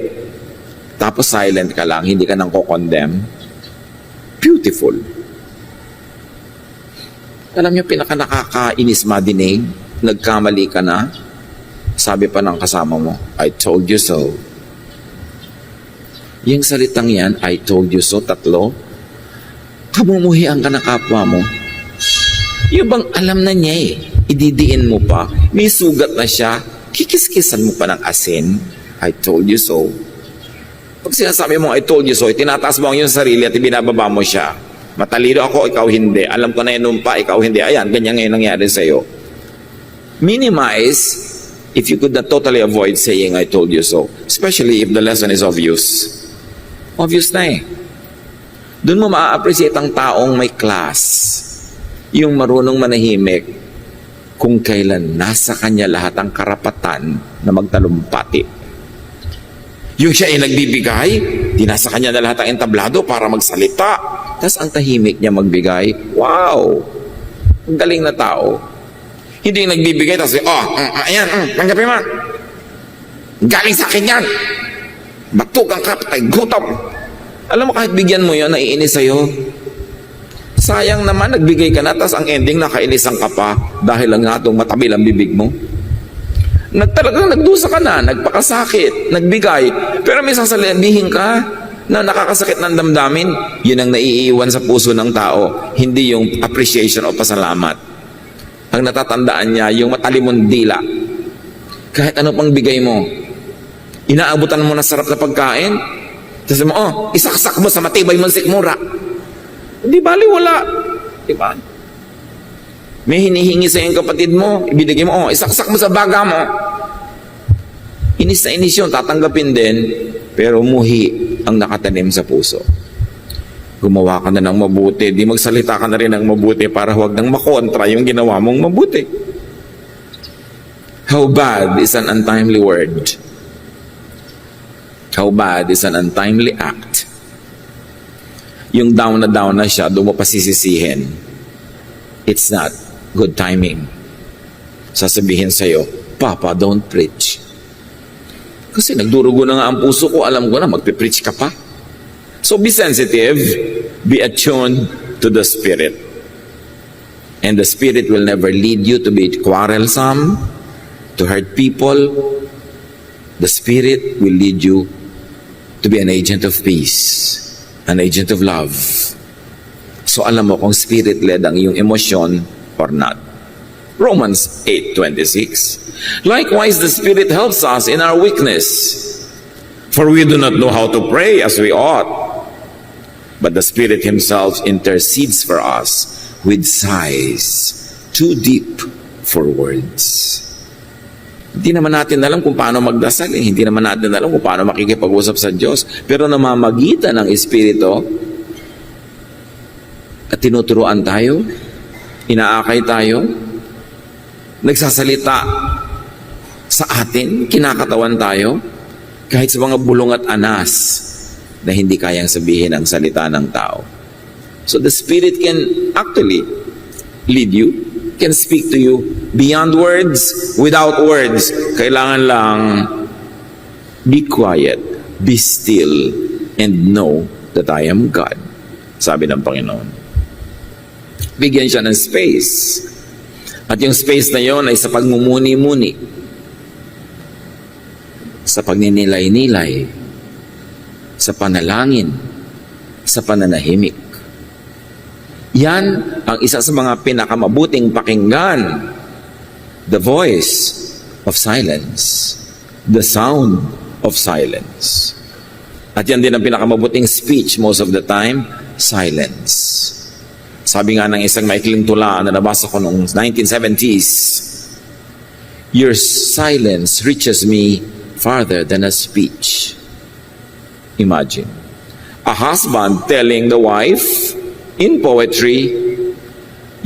tapos silent ka lang, hindi ka nang ko-condemn. Beautiful. Alam niyo, pinaka nakakainis madinig, nagkamali ka na, sabi pa ng kasama mo, I told you so. Yung salitang yan, I told you so, 3, kamumuhian ka ng kapwa mo. Yung bang alam na niya ididiin mo pa, may sugat na siya, kikiskisan mo pa ng asin, I told you so. Pag sinasabi mo, I told you so, tinataas mo ang iyong sarili at ibinababa mo siya. Matalino ako, ikaw hindi. Alam ko na yun pa, ikaw hindi. Ayan, ganyan ngayon nangyari sa'yo. Minimize if you could not totally avoid saying, I told you so. Especially if the lesson is obvious. Obvious na Doon mo ma-appreciate ang taong may class. Yung marunong manahimik kung kailan nasa kanya lahat ang karapatan na magtalumpati. Yung siya ay nagbibigay, di nasa kanya na lahat ang entablado para magsalita. Tapos ang tahimik niya magbigay, wow! Ang galing na tao. Hindi yung nagbibigay, tapos, ayan, tanggapin mo. Galing sa akin yan. Batugang ka, patay, gutom. Alam mo, kahit bigyan mo yun, naiinis sa'yo. Sayang naman, nagbigay ka na, tapos ang ending, nakainisan ka pa dahil lang nga itong matabil ang bibig mo. Talagang nagdusa ka na, nagpakasakit, nagbigay, pero may sasabihin ka na nakakasakit ng damdamin, yun ang naiiwan sa puso ng tao, hindi yung appreciation o pasalamat. Ang natatandaan niya, yung matalimong dila. Kahit ano pang bigay mo, inaabutan mo na sarap na pagkain, tapos mo, isaksak mo sa matibay mong sikmura. Hindi bali, wala. Diba? May hinihingi sa iyong kapatid mo, ibinigay mo, isaksak mo sa baga mo. Inis na inis yun, tatanggapin din, pero muhi ang nakatanim sa puso. Gumawa ka na ng mabuti, di magsalita ka na rin ng mabuti para huwag nang makontra yung ginawa mong mabuti. How bad is an untimely word? How bad is an untimely act? Yung down na siya, doon mo pasisisihin. It's not good timing. Sasabihin sa'yo, Papa, don't preach. Kasi nagdurugo na nga ang puso ko, alam ko na, magpipreach ka pa. So be sensitive, be attuned to the Spirit. And the Spirit will never lead you to be quarrelsome, to hurt people. The Spirit will lead you to be an agent of peace, an agent of love. So alam mo kung Spirit-led ang iyong emosyon or not. Romans 8:26. Likewise, the Spirit helps us in our weakness. For we do not know how to pray as we ought. But the Spirit Himself intercedes for us with sighs too deep for words. Hindi naman natin alam kung paano magdasal. Hindi naman natin alam kung paano makikipag-usap sa Diyos. Pero namamagitan ng Espiritu at tinuturuan tayo, inaakay tayo, nagsasalita sa atin, kinakatawan tayo, kahit sa mga bulong at anas na hindi kayang sabihin ang salita ng tao. So the Spirit can actually lead you, can speak to you beyond words, without words. Kailangan lang be quiet, be still, and know that I am God. Sabi ng Panginoon. Bigyan siya ng space. At yung space na yon ay sa pagmumuni-muni, sa pagninilay-nilay, sa panalangin, sa pananahimik. Yan ang isa sa mga pinakamabuting pakinggan. The voice of silence. The sound of silence. At yan din ang pinakamabuting speech most of the time, silence. Sabi nga ng isang maikling tula na nabasa ko noong 1970s, your silence reaches me farther than a speech. Imagine. A husband telling the wife in poetry,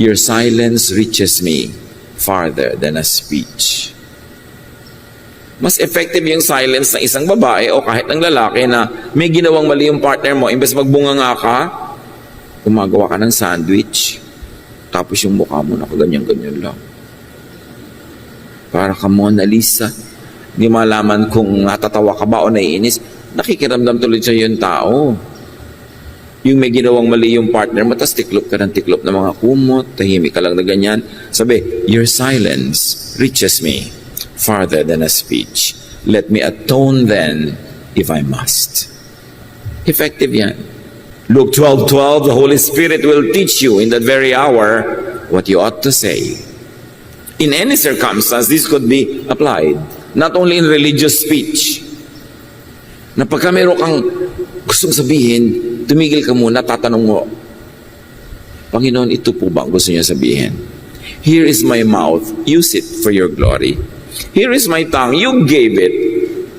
your silence reaches me farther than a speech. Mas effective yung silence ng isang babae o kahit ng lalaki na may ginawang mali yung partner mo, imbes magbunganga ka, gumagawa ka ng sandwich, tapos yung mukha mo nakaganyan-ganyan lang. Para ka Mona Lisa. Hindi malaman kung natatawa ka ba o naiinis. Nakikiramdam tuloy sa yung tao. Yung may ginawang mali yung partner mo, tapos tiklop ka ng tiklop ng mga kumot, tahimik ka lang na ganyan. Sabi, your silence reaches me farther than a speech. Let me atone then if I must. Effective yan. Luke 12:12, the Holy Spirit will teach you in that very hour what you ought to say. In any circumstance, this could be applied. Not only in religious speech. Na pagka meron kang gustong sabihin, tumigil ka muna, tatanong mo, Panginoon, ito po ba ang gusto niya sabihin? Here is my mouth, use it for your glory. Here is my tongue, you gave it